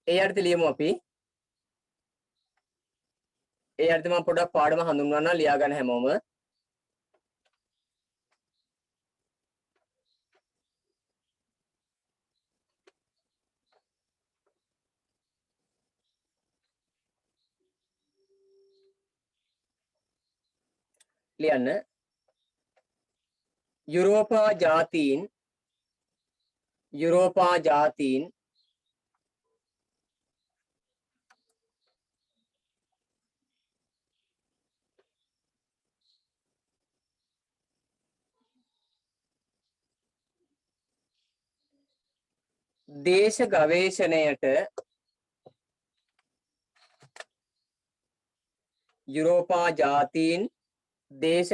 ඒ අර්ථය ලියමු අපි. ඒ අර්ථය මම පොඩ්ඩක් පාඩම හඳුන්වන්න ලියා ගන්න හැමෝම. ලියන්න. යුරෝපා ජාතීන් දේශ ගවේෂණයට යුරෝපා ජාතීන් දේශ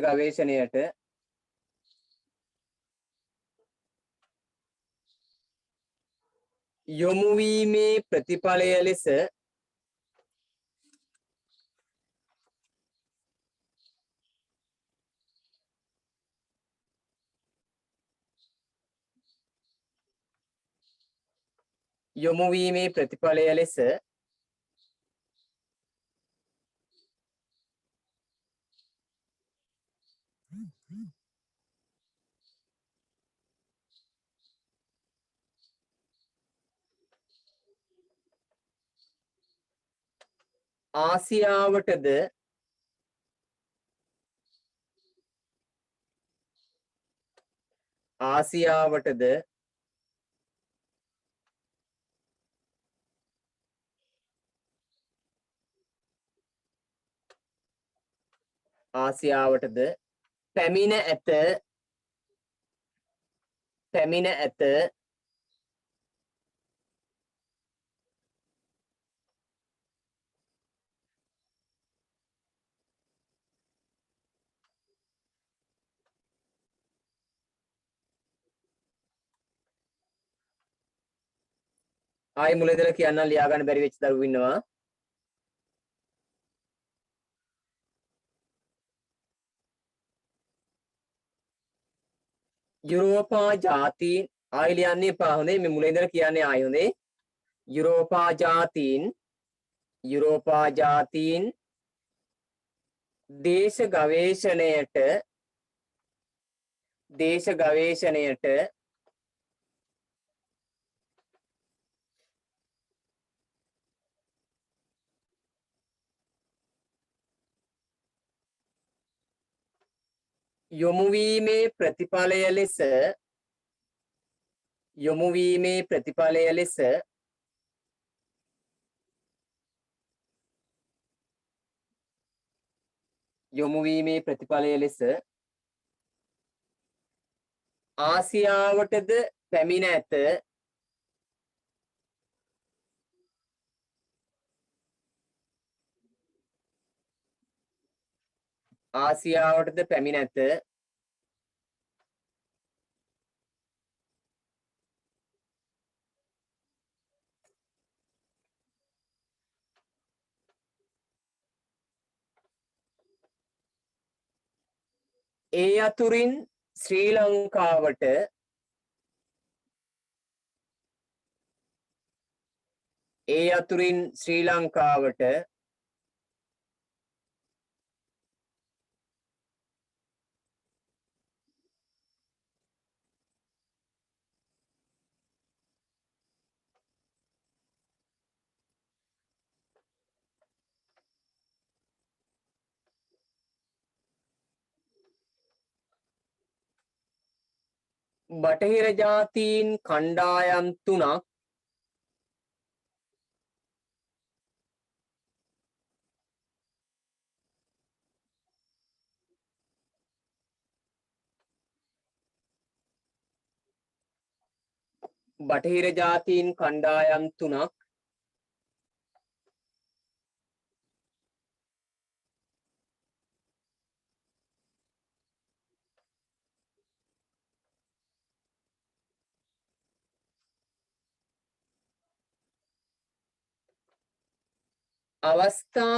ගවේෂණයට යොමු වීමේ ප්‍රතිඵලය ලෙස ආසියාවටද පැමිණ ඇත ආයි මුල ඉඳලා කියන්න ලියා ගන්න බැරි වෙච්ච දරුවෝ ඉන්නවා. යුරෝපා ජාතීන් ආයි ලියන්න එපා. හොඳේ මේ මුල ඉඳලා කියන්නේ ආයි හොඳේ. යුරෝපා ජාතීන් දේශ ගවේෂණයට යොමු වීමේ ප්‍රතිඵලය ලෙස ආසියාවටද පැමිණ ඇත. ඒ අතුරින් ශ්‍රී ලංකාවට බටහිර ජාතීන් කණ්ඩායම් තුනක් අවස්ථා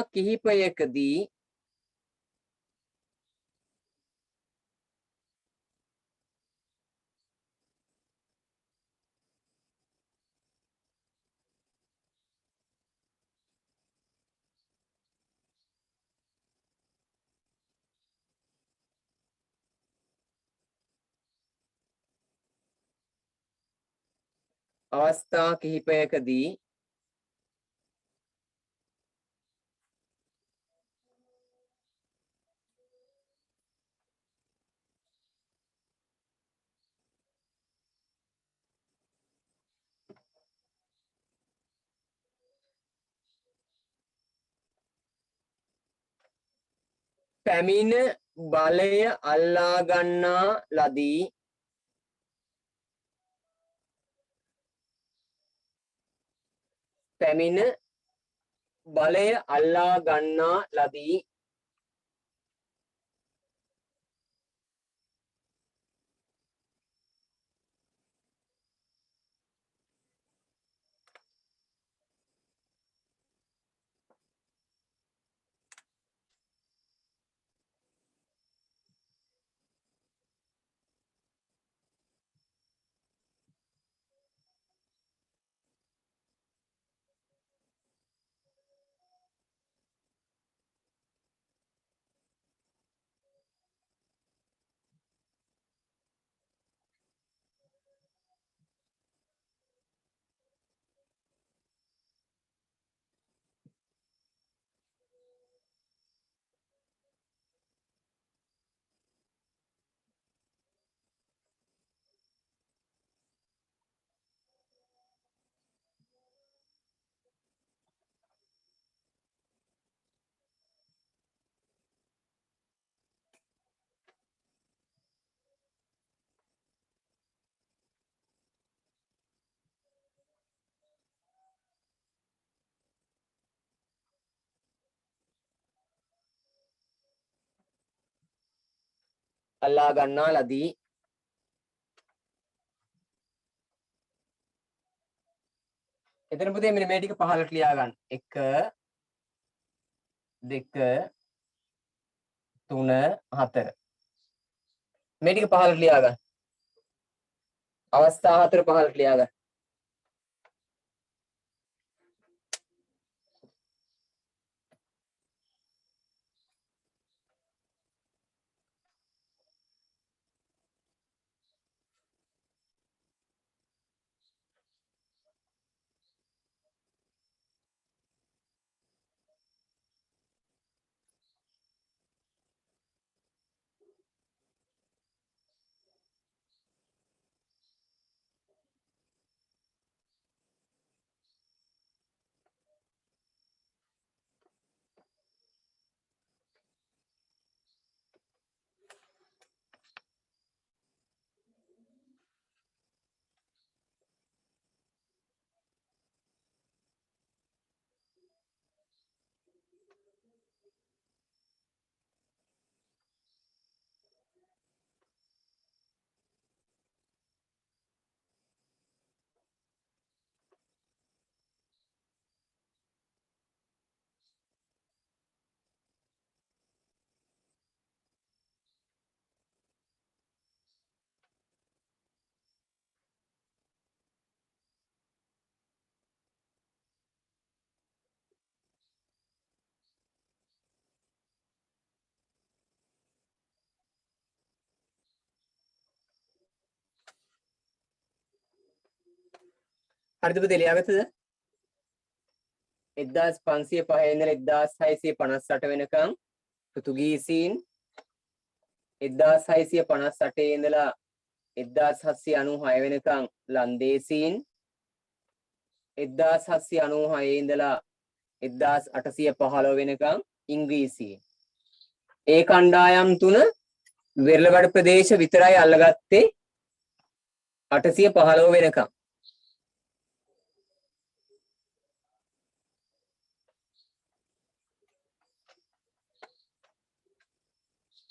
කිහිපයකදී පැමිණ බලය අල්ලා ගන්නා ලදී. එතන පුතේ මෙන්න මේ ටික පහලට ලියා ගන්න. 1 2 3 4. මේ ටික පහලට ලියා ගන්න. අවස්ථා 4 පහලට ලියා ගන්න. හරිද පුතේ ලියාගත්තද? 1505 ඉඳලා 1658 වෙනකම් පෘතුගීසීන් 1658 ඉඳලා 1796 වෙනකම් ලන්දේසීන් 1796 ඉඳලා 1815 වෙනකම් ඉංග්‍රීසීන්. ඒ කණ්ඩායම් තුන වෙරළගඩ ප්‍රදේශ විතරයි අල්ලගත්තේ 815 වෙනකම්.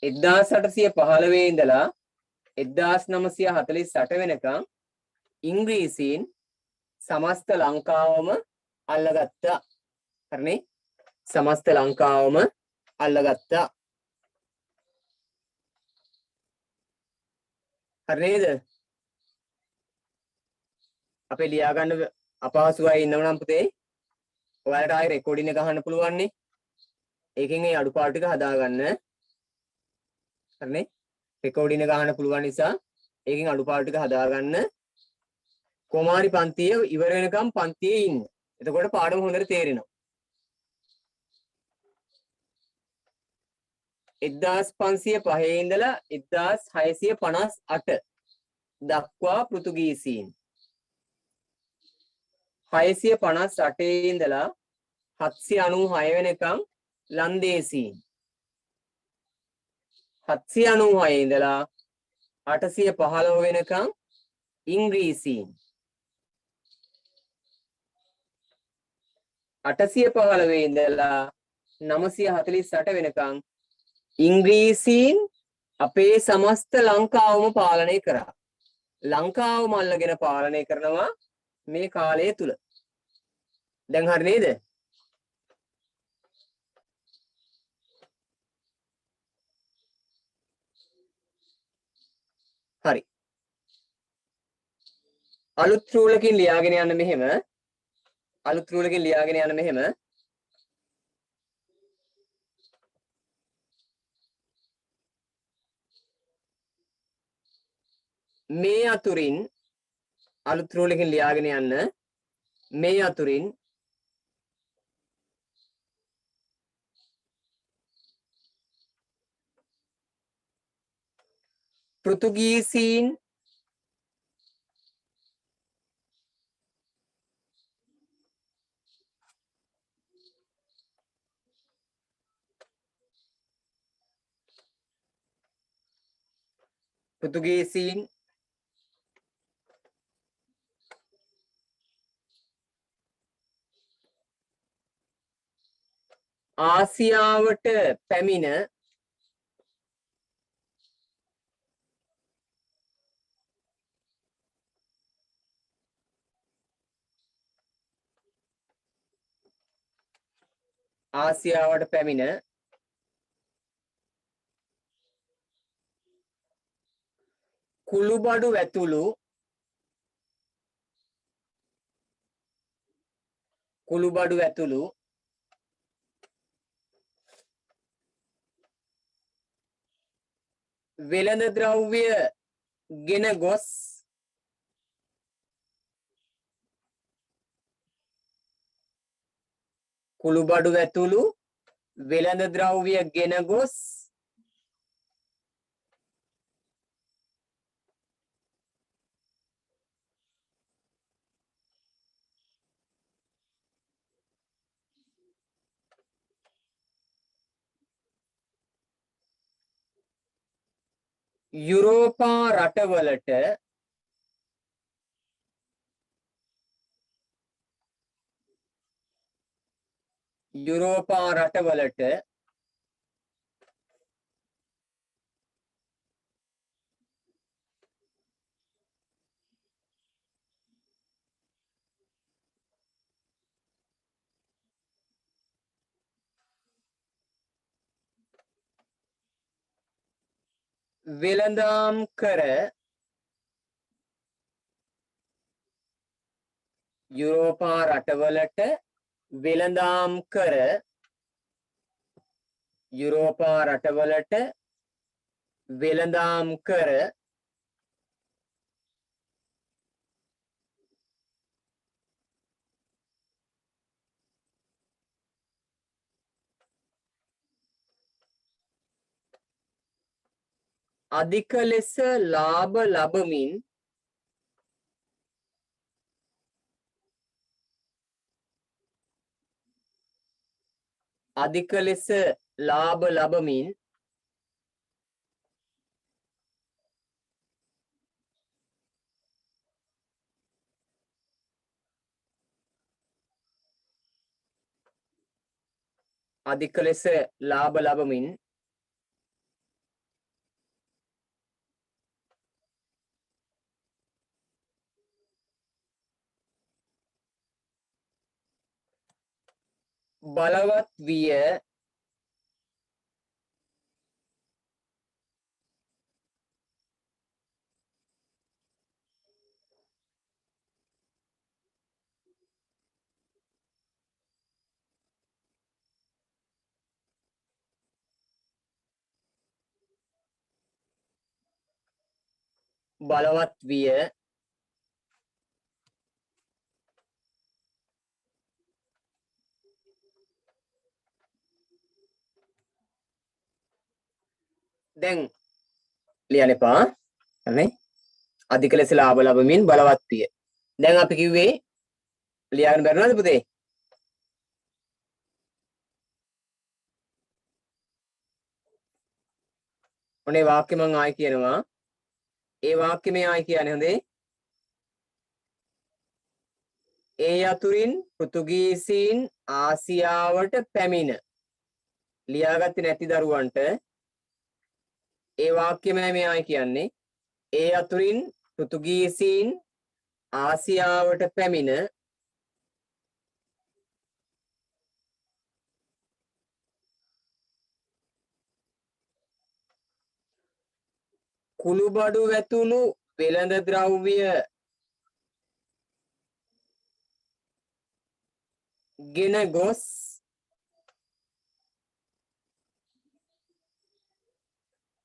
එක්දාස් 815 ඉඳලා 1948 වෙනකම් ඉංග්‍රීසීන් සමස්ත ලංකාවම අල්ලගත්තා. හරිනේ? සමස්ත ලංකාවම අල්ලගත්තා. හරි නේද? අපේ ලියා ගන්න අපහසුයි ඉන්නවනම් පුතේ ඔයාලට ආයෙ රෙකෝඩින් එක අහන්න පුළුවන් නේ. ඒකෙන් ඒ අඩුපාඩු ටික හදාගන්න. හරිනේ? රෙකෝඩින් එක අහන්න පුළුවන් නිසා ඒකෙන් අඩුපාඩු ටික හදාගන්න. කොමාරි පන්තිය ඉවර වෙනකම් පන්තියේ ඉන්න. එතකොට පාඩම හොඳට තේරෙනවා. 1505 ඉඳලා 1658 දක්වා පෘතුගීසීන් 658 ඉඳලා 796 වෙනකම් ලන්දේසීන් 796 ඉඳලා 815 වෙනකම් ඉංග්‍රීසීන් 815 ඉඳලා 948 වෙනකම් ඉංග්‍රීසීන් අපේ සමස්ත ලංකාවම පාලනය කරා. ලංකාවම අල්ලගෙන පාලනය කරනවා මේ කාලය තුල. දැන් හරි නේද? හරි. අලුත් රූලකින් ලියාගෙන යන්න මෙහෙම. අලුත් රූලකින් ලියාගෙන යන්න මෙහෙම. මේ අතුරින් අලුත් රූලකින් ලියාගෙන යන්න මේ අතුරින් පෘතුගීසීන් ආසියාවට පැමිණ ආසියාවට පැමිණ කුළුබඩු ඇතුළු වෙළඳ ද්‍රව්‍ය ගෙන ගොස් කුළුබඩු ඇතුළු වෙළඳ ද්‍රව්‍ය ගෙන ගොස් යුරෝපා රටවලට වෙළඳාම් කර යුරෝපා රටවලට වෙළඳාම් කර අධික ලෙස ලාභ ලබමින් බලවත් විය දැන් ලියන්න එපා හරි අධික ලෙස ලාභ ලබමින් බලවත් විය දැන් අපි කිව්වේ ලියාගෙන බැලුවද පුතේ ඔනේ වාක්‍ය මම ආයි කියනවා ඒ වාක්‍ය මේ ආයි කියන්නේ හොඳේ ඒ යතුරින් පෘතුගීසීන් ආසියාවට පැමිණ ලියාගත්තේ නැති දරුවන්ට ඒ වාක්‍යමයි මේ ආයි කියන්නේ ඒ යතුරින් පෘතුගීසීන් ආසියාවට පැමිණ කුළුබඩු ඇතුළු වෙළඳ ද්‍රව්‍ය ගෙන ගොස්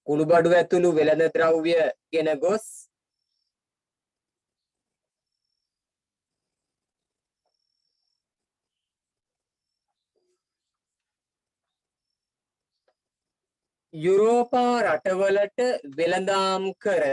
කුළුබඩු ඇතුළු වෙළඳ ද්‍රව්‍ය ගෙන ගොස් යුරෝපා රටවලට වෙළඳාම් කර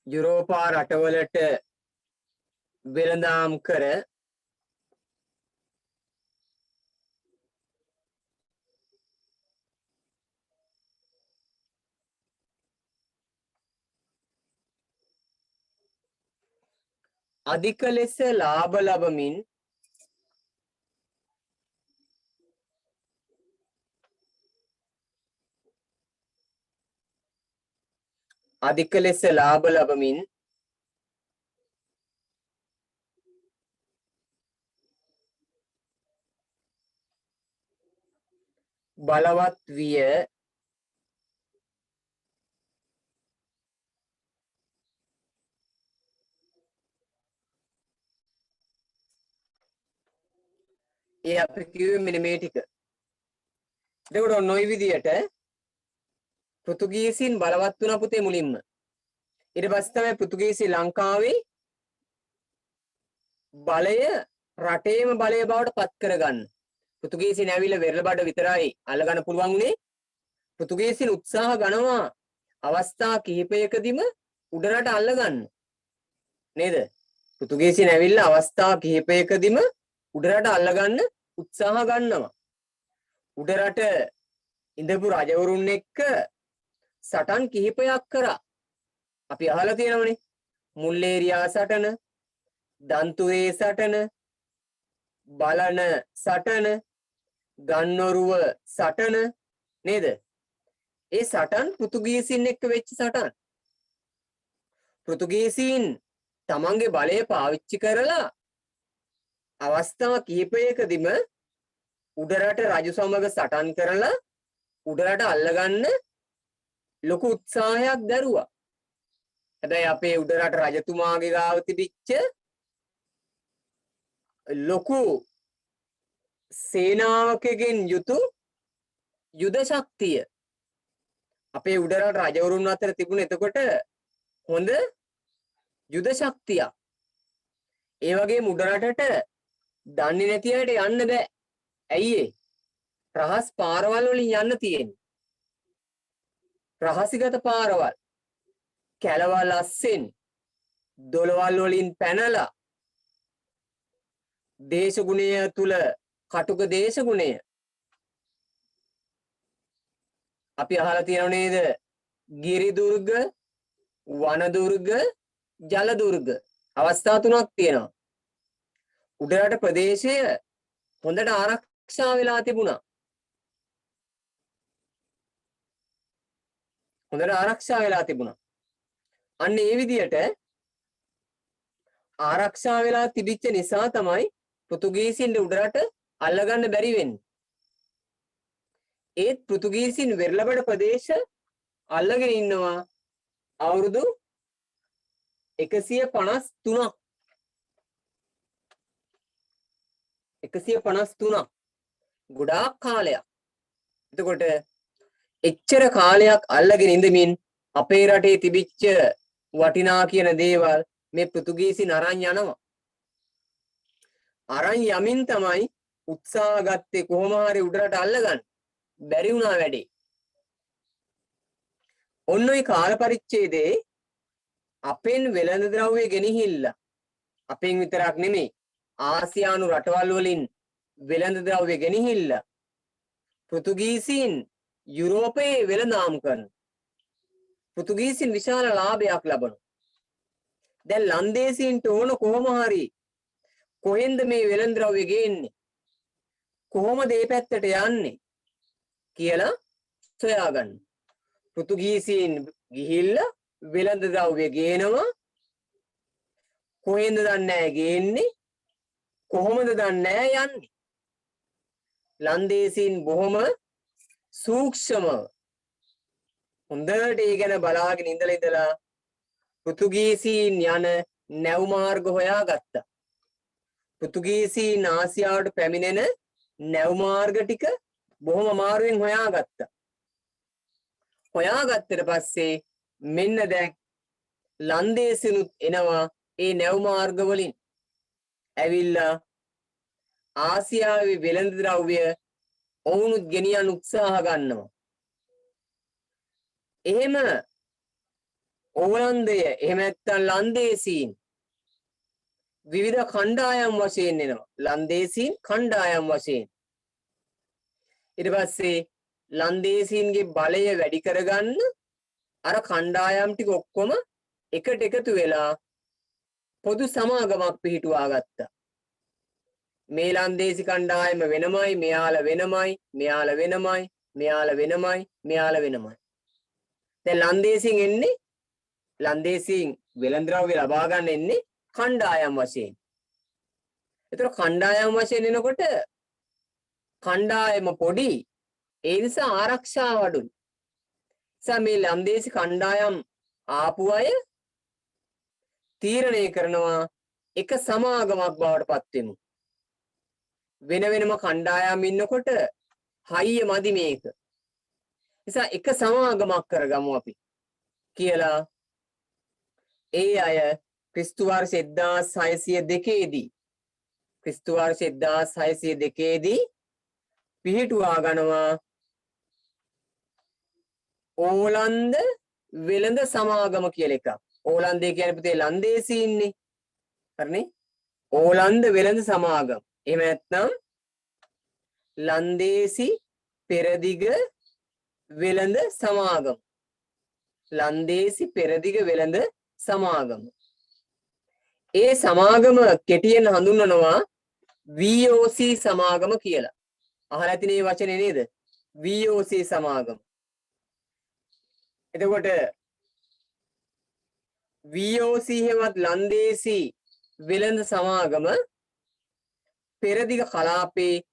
යුරෝපා රටවලට වෙළඳාම් කර අධික ලෙස ලාභ ලබමින් අධික ලෙස ලාභ ලබමින් බලවත් විය ඒ අපි කිව්වේ මෙන්න මේ ටික. එතකොට ඔන්න ඔය විදියට පෘතුගීසින් බලවත් වුණා පුතේ මුලින්ම. ඊට පස්සේ තමයි පෘතුගීසි ලංකාවේ බලය රටේම බලය බවට පත් කරගන්න. පෘතුගීසින් ඇවිල්ලා වෙරළබඩ විතරයි අල්ලගන්න පුළුවන් උනේ. පෘතුගීසින් උත්සාහ ගන්නවා අවස්ථා කිහිපයකදීම උඩරට අල්ලගන්න. නේද? පෘතුගීසින් ඇවිල්ලා අවස්ථා කිහිපයකදීම උඩරට අල්ලගන්න උත්සාහ ගන්නවා. උඩරට ඉඳපු රජවරුන් එක්ක සටන් කිහිපයක් කරා. අපි අහලා තියෙනවනේ. මුල්ලේරියා සටන, දන්තුවේ සටන, බලන සටන, ගන්නොරුව සටන නේද? ඒ සටන් පෘතුගීසින් එක්ක වෙච්ච සටන්. පෘතුගීසීන් තමන්ගේ බලය පාවිච්චි කරලා අවස්ථා කිහිපයකදීම උඩරට රජු සමග සටන් කරලා උඩරට අල්ලගන්න ලොකු උත්සාහයක් දරුවා. හැබැයි අපේ උඩරට රජතුමාගේ ගාව තිබිච්ච ලොකු සේනාවකගෙන් යුතු යුද ශක්තිය අපේ උඩරට රජවරුන් අතර තිබුණ එතකොට හොඳ යුද ශක්තියක්. ඒ වගේම උඩරටට දන්නේ නැති අයට යන්න බෑ. ඇයි ඒ? රහස් පාරවල් වලින් යන්න තියෙන්නේ. රහසිගත පාරවල්. කැලවල් අස්සෙන් දොළවල් වලින් පැනලා දේශගුණය තුල කටුක දේශගුණය අපි අහලා තියෙනව නේද? ගිරි දුර්ග, වන දුර්ග, ජල දුර්ග අවස්ථා තුනක් තියෙනවා. උඩරට ප්‍රදේශය හොඳට ආරක්ෂා වෙලා තිබුණා. හොඳට ආරක්ෂා වෙලා තිබුණා. අන්න ඒ විදියට ආරක්ෂා වෙලා තිබිච්ච නිසා තමයි පෘතුගීසින්ට උඩරට අල්ලගන්න බැරි වෙන්නේ. ඒත් පෘතුගීසින් වෙරළබඩ ප්‍රදේශ අල්ලගෙන ඉන්නවා අවුරුදු 153ක්. 153ක් ගොඩාක් කාලයක්. එතකොට එච්චර කාලයක් අල්ලගෙන ඉඳමින් අපේ රටේ තිබිච්ච වටිනා කියන දේවල් මේ පෘතුගීසින් අරන් යනවා. අරන් යමින් තමයි උත්සාහ ගත්තේ කොහොම හරි උඩරට අල්ලගන්න. බැරි වුණා වැඩේ. ඔන්න ඔය කාල පරිච්ඡේදයේ අපෙන් වෙළඳ ද්‍රව්‍ය ගෙනහිල්ලා අපෙන් විතරක් නෙමෙයි ආසියානු රටවල් වලින් වෙළඳ ද්‍රව්‍ය ගෙනහිල්ලා පෘතුගීසීන් යුරෝපයේ වෙළඳාම් කරන. පෘතුගීසීන් විශාල ලාභයක් ලබනවා. දැන් ලන්දේසීන්ට ඕන කොහොම හරි කොහෙන්ද මේ වෙළඳ ද්‍රව්‍ය ගේන්නේ? කොහොමද මේ පැත්තට යන්නේ කියලා සොයාගන්න. පෘතුගීසීන් ගිහිල්ලා වෙළඳ ද්‍රව්‍ය ගේනවා. කොහෙන්ද දන්නේ නැහැ ගේන්නේ? කොහොමද දන්නේ නැහැ යන්නේ? ලන්දේසීන් බොහොම සූක්ෂම හොඳට ඒ ගැන බලාගෙන ඉඳලා පෘතුගීසීන් යන නැව් මාර්ග හොයාගත්තා. පෘතුගීසීන් ආසියාවට පැමිණෙන නැව් මාර්ග ටික බොහොම අමාරුවෙන් හොයාගත්තා. හොයාගත්තට පස්සේ මෙන්න දැන් ලන්දේසිනුත් එනවා ඒ නැව් මාර්ග වලින්. ඇවිල්ලා ආසියාවේ වෙළඳ ද්‍රව්‍ය ඔවුනුත් ගෙනියන්න උත්සාහ ගන්නවා. එහෙම ඕලන්දය එහෙම නැත්නම් ලන්දේසීන් විවිධ කණ්ඩායම් වශයෙන් එනවා. ලන්දේසීන් කණ්ඩායම් වශයෙන්. ඊට පස්සේ ලන්දේසීන්ගේ බලය වැඩි කරගන්න අර කණ්ඩායම් ටික ඔක්කොම එකට එකතු වෙලා පොදු සමාගමක් පිහිටුවා ගත්තා. මේ ලන්දේසි කණ්ඩායම වෙනමයි, මෙයාලා වෙනමයි, මෙයාලා වෙනමයි, මෙයාලා වෙනමයි, මෙයාලා වෙනමයි. දැන් ලන්දේසින් එන්නේ ලන්දේසියෙන් වෙළඳ-ද්‍රව්‍ය ලබා ගන්න එන්නේ කණ්ඩායම් වශයෙන්. ඒතර කණ්ඩායම් වශයෙන් එනකොට කණ්ඩායම පොඩි, ඒ නිසා ආරක්ෂාව අඩුයි. මේ ලන්දේසි කණ්ඩායම් ආපු අය තීරණය කරනවා එක සමාගමක් බවට පත් වෙමු. වෙන වෙනම කණ්ඩායම් ඉන්නකොට හයිය මදි මේක. නිසා එක සමාගමක් කරගමු අපි කියලා ඒ අය ක්‍රිස්තු වර්ෂ 1602 දී ක්‍රිස්තු වර්ෂ 1602 දී පිහිටුවා ගනවා ඕලන්ද වෙළඳ සමාගම කියලා එකක්. ඕලන්දේ කියන්නේ පුතේ ලන්දේසීන්නේ. හරිනේ? ඕලන්ද වෙළඳ සමාගම. එහෙම නැත්නම් ලන්දේසි පෙරදිග වෙළඳ සමාගම. ලන්දේසි පෙරදිග වෙළඳ සමාගම. ඒ සමාගම කෙටියෙන් හඳුන්වනවා VOC සමාගම කියලා. අහලා ඇතිනේ මේ වචනේ නේද? VOC සමාගම. එතකොට VOC හෙවත් ලන්දේසි වෙළඳ සමාගම පෙරදිග කලාපේ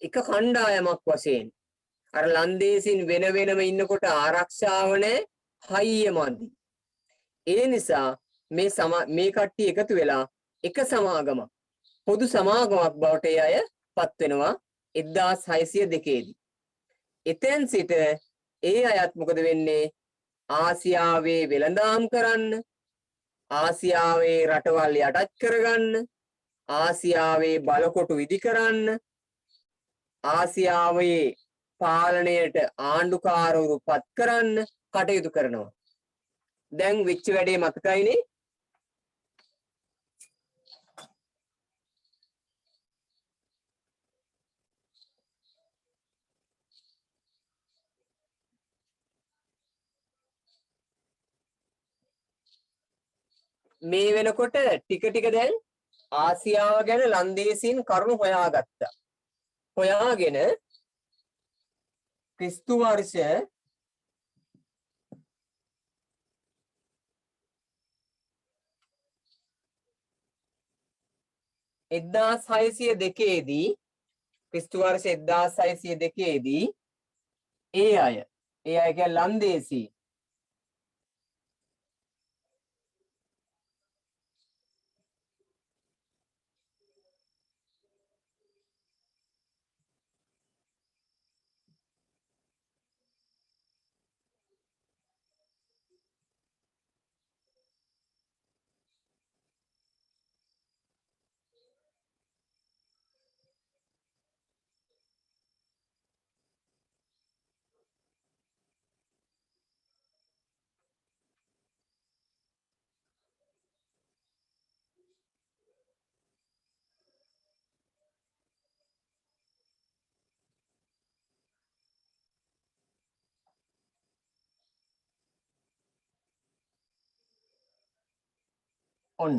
එක කණ්ඩායමක් වශයෙන් අර ලන්දේසින් වෙන වෙනම ඉන්නකොට ආරක්ෂාව නැහැ, හයිය මදි. ඒ නිසා මේ කට්ටිය එකතු වෙලා එක සමාගමක්, පොදු සමාගමක් බවට ඒ අය පත් වෙනවා 1602 දී. එතෙන් සිට ඒ අයත් මොකද වෙන්නේ? ආසියාවේ වෙළඳාම් කරන්න, ආසියාවේ රටවල් යටත් කරගන්න, ආසියාවේ බලකොටු ඉදි කරන්න, ආසියාවේ පාලනයට ආණ්ඩුකාරවරු පත් කරන්න කටයුතු කරනවා. දැන් වෙච්ච වැඩේ මතකයිනේ? මේ වෙනකොට ටික ටික දැන් ආසියාව ගැන ලන්දේසීන් කරුණු හොයාගත්තා. හොයාගෙන ක්‍රිස්තු වර්ෂ 1602 දී ක්‍රිස්තු වර්ෂ 1602 දී ඒ අය කියන්නේ ලන්දේසී ඔන්න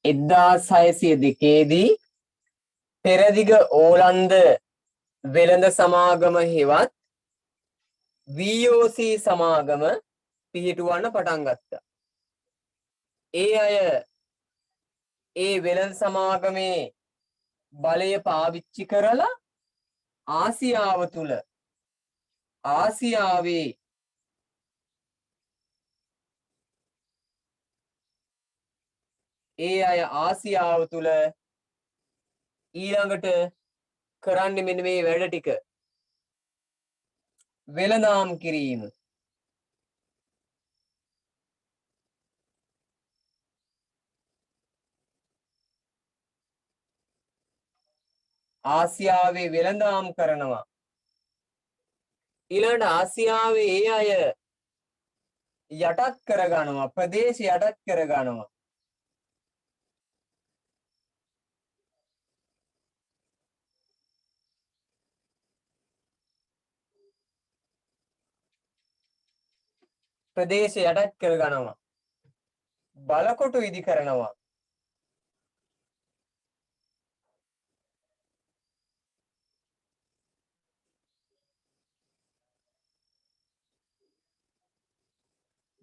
1602 දී පෙරදිග ඕලන්ද වෙළඳ සමාගම හෙවත් VOC සමාගම පිහිටුවන්න පටන් ගත්තා. ඒ අය ඒ වෙළඳ සමාගමේ බලය පාවිච්චි කරලා ආසියාව තුල ආසියාවේ ඒ අය ආසියාව තුල ඊළඟට කරන්නේ මෙන්න මේ වැඩ ටික. වෙළඳාම් කිරීම. ආසියාවේ වෙළඳාම් කරනවා. ඊළඟට ආසියාවේ ඒ අය යටත් කරගන්නවා, ප්‍රදේශ යටත් කරගන්නවා. ප්‍රදේශ යටත් කරගන්නවා. බලකොටු ඉදි කරනවා.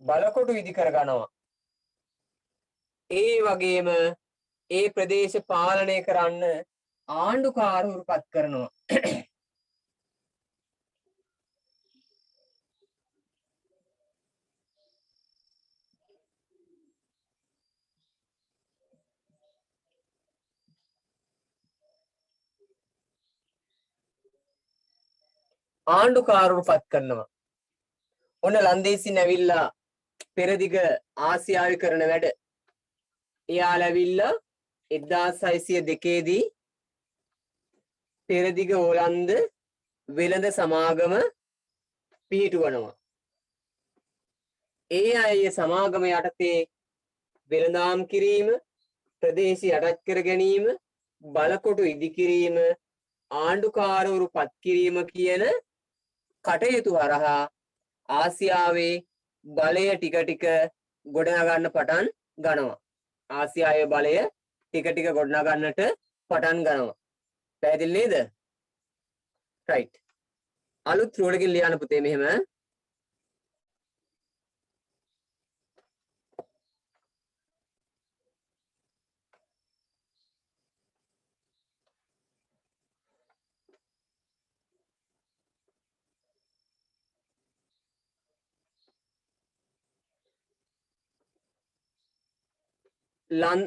බලකොටු ඉදි කර ගන්නවා. ඒ වගේම ඒ ප්‍රදේශ පාලනය කරන්න ආණ්ඩුකාරවරු පත් කරනවා. ආණ්ඩුකාරවරු පත් කරනවා. ඔන්න ලන්දේසින් ඇවිල්ලා පෙරදිග ආසියාවේ කරන වැඩ. එයාලා ඇවිල්ලා 1602 දී පෙරදිග ඕලන්ද වෙළඳ සමාගම පිහිටුවනවා. ඒ අය සමාගම යටතේ වෙළඳාම් කිරීම, ප්‍රදේශය යටත් කර ගැනීම, බලකොටු ඉදි කිරීම, ආණ්ඩුකාරවරු පත් කිරීම කියන කටයුතු හරහා ආසියාවේ බලය ටික ටික ගොඩනගන්න පටන් ගන්නවා. ආසියාවේ බලය ටික ටික ගොඩනගන්නට පටන් ගන්නවා. පැහැදිලි නේද? රයිට්. අලුත් රුවලකින් ලියන්න පුතේ මෙහෙම.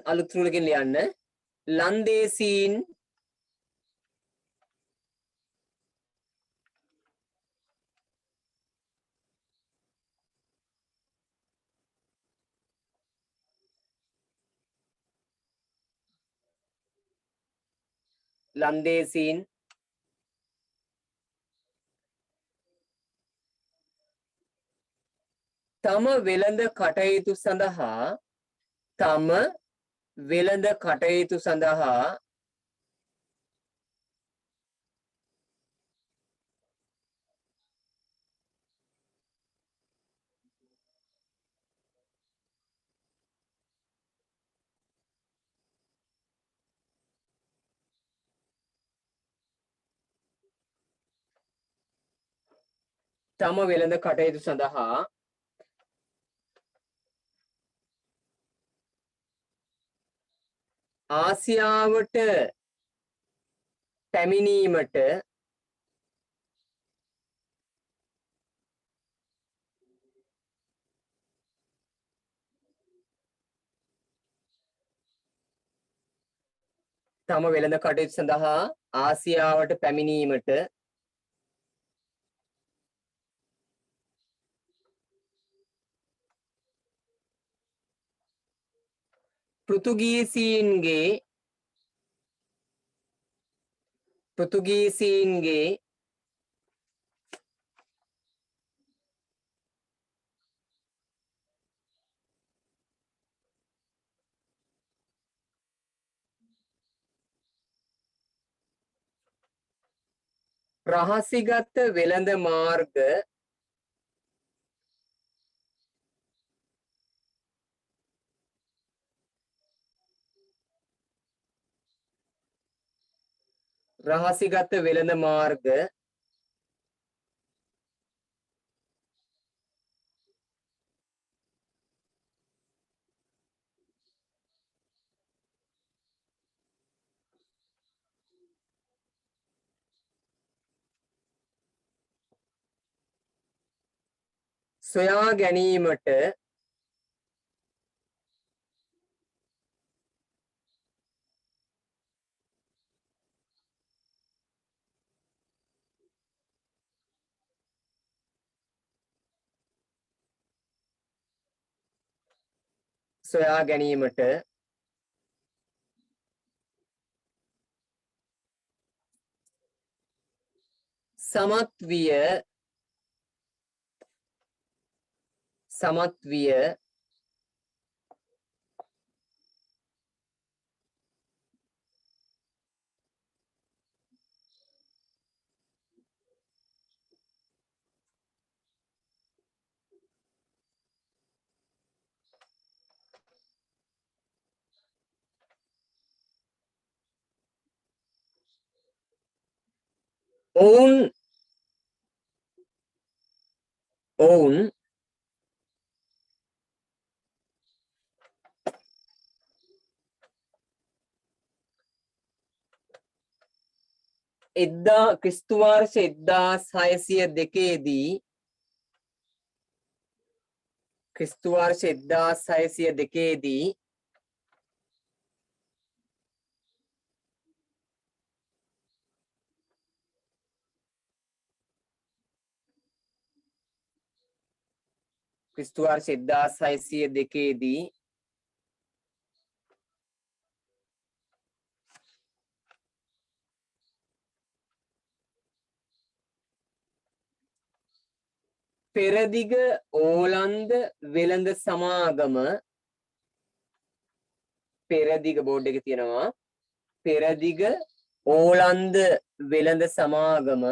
අලුත් රුවලකින් ලියන්න. ලන්දේසීන් තම වෙළඳ කටයුතු සඳහා ආසියාවට පැමිණීමට පෘතුගීසීන්ගේ රහසිගත වෙළඳ මාර්ග සොයා ගැනීමට සමත් විය ඔවුන් ක්‍රිස්තු වර්ෂ 1602 ක්‍රිස්තු වර්ෂ 1602 ක්‍රිස්තු වර්ෂ 1602 පෙරදිග ඕලන්ද වෙළඳ සමාගම පෙරදිග බෝඩ් එකේ තියෙනවා පෙරදිග ඕලන්ද වෙළඳ සමාගම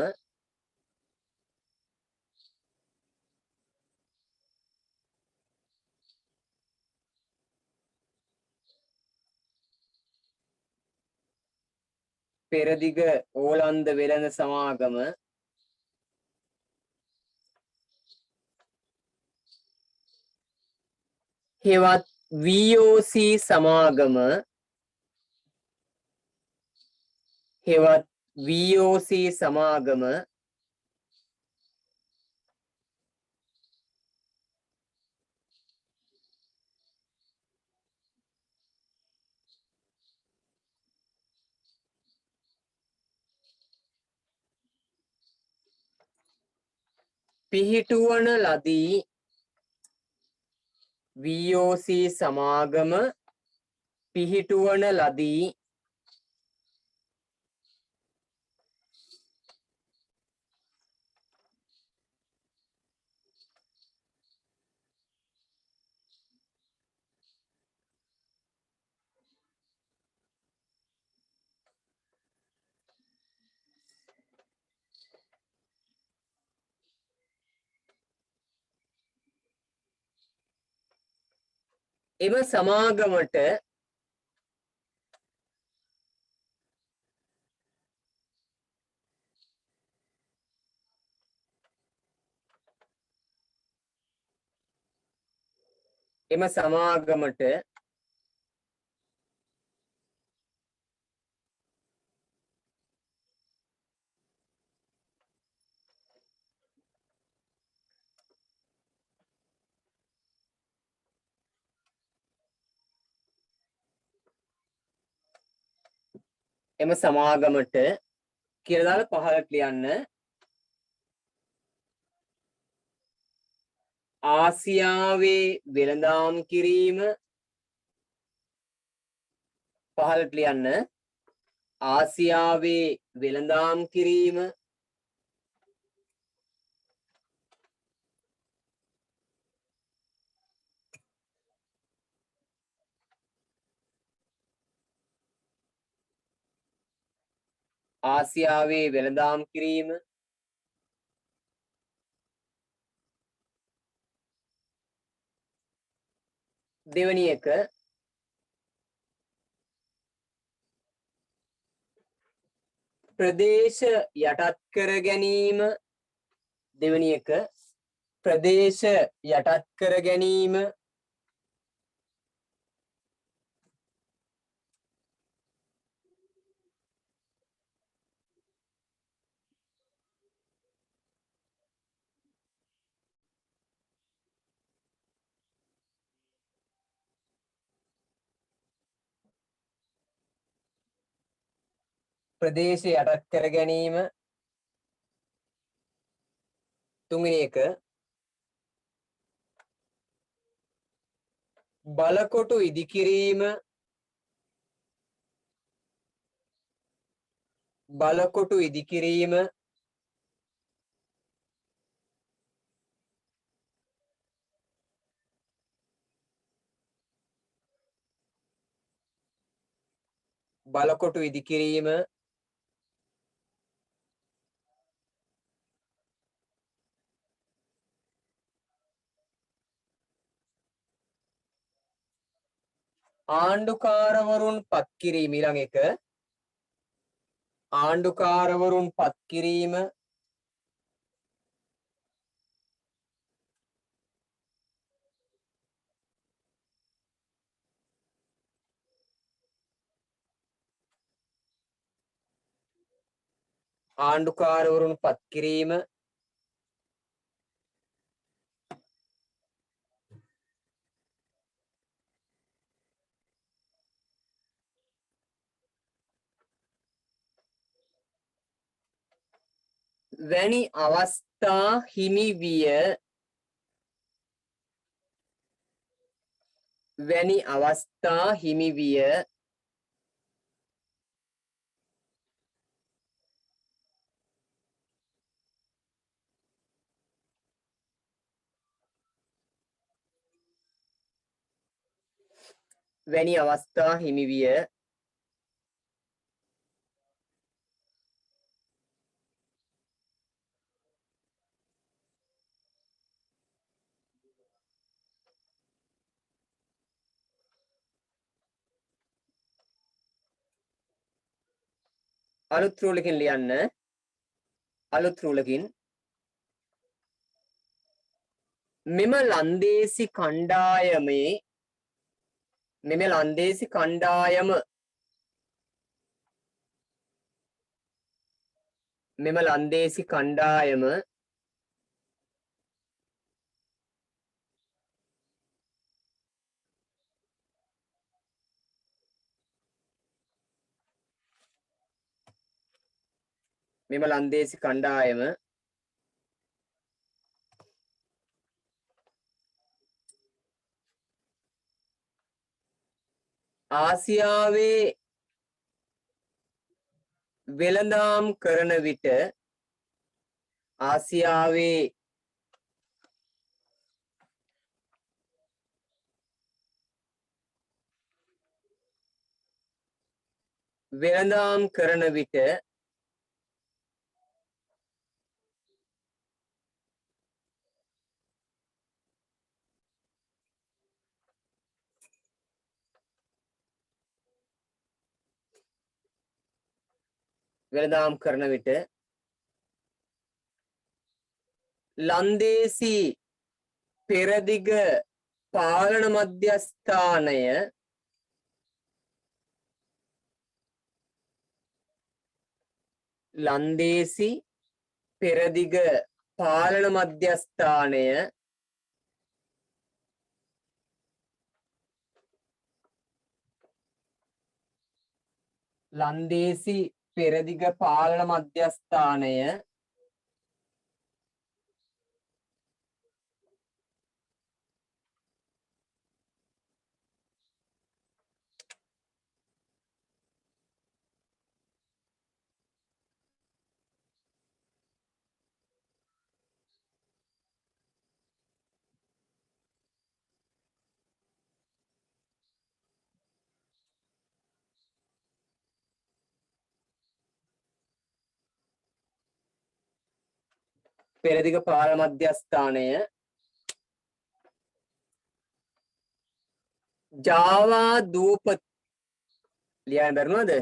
පෙරදිග ඕලන්ද වෙළඳ සමාගම හෙවත් VOC සමාගම හෙවත් VOC සමාගම පිහිටුවන ලදී VOC සමාගම පිහිටුවන ලදී එම සමාගමට එම සමාගමට එම සමාගමට කියලා දාලා පහලට ලියන්න ආසියාවේ වෙළඳාම් කිරීම පහලට ලියන්න ආසියාවේ වෙළඳාම් කිරීම ආසියාවේ වෙළඳාම් කිරීම දෙවැනි එක ප්‍රදේශ යටත් කර ගැනීම දෙවැනි එක ප්‍රදේශ යටත් කර ගැනීම ප්‍රදේශ යටත් කර ගැනීම තුන්වෙනි එක බලකොටු ඉදිකිරීම බලකොටු ඉදිකිරීම බලකොටු ඉදිකිරීම ආණ්ඩුකාරවරුන් පත් කිරීම ඊළඟ එක ආණ්ඩුකාරවරුන් පත් කිරීම ආණ්ඩුකාරවරුන් පත් කිරීම වැනි අවස්ථා හිමි විය වැනි අවස්ථා හිමි විය වැනි අවස්ථා හිමි විය අලුත් රූලකින් ලියන්න අලුත් රූලකින් මෙම ලන්දේසි කණ්ඩායමේ මෙම ලන්දේසි කණ්ඩායම මෙම ලන්දේසි කණ්ඩායම මෙම ලන්දේසි කණ්ඩායම ආසියාවේ වෙළඳාම් කරන විට ආසියාවේ වෙළඳාම් කරන විට වෙළඳාම් කරන විට ලන්දේසි පෙරදිග පාලන මධ්‍යස්ථානය ලන්දේසි පෙරදිග පාලන මධ්‍යස්ථානය ලන්දේසි පෙරදිග පාලන මධ්‍යස්ථානය පෙරදිග පාලන මධ්‍යස්ථානය ජාවා දූපත ලියන්න බැරිනවද?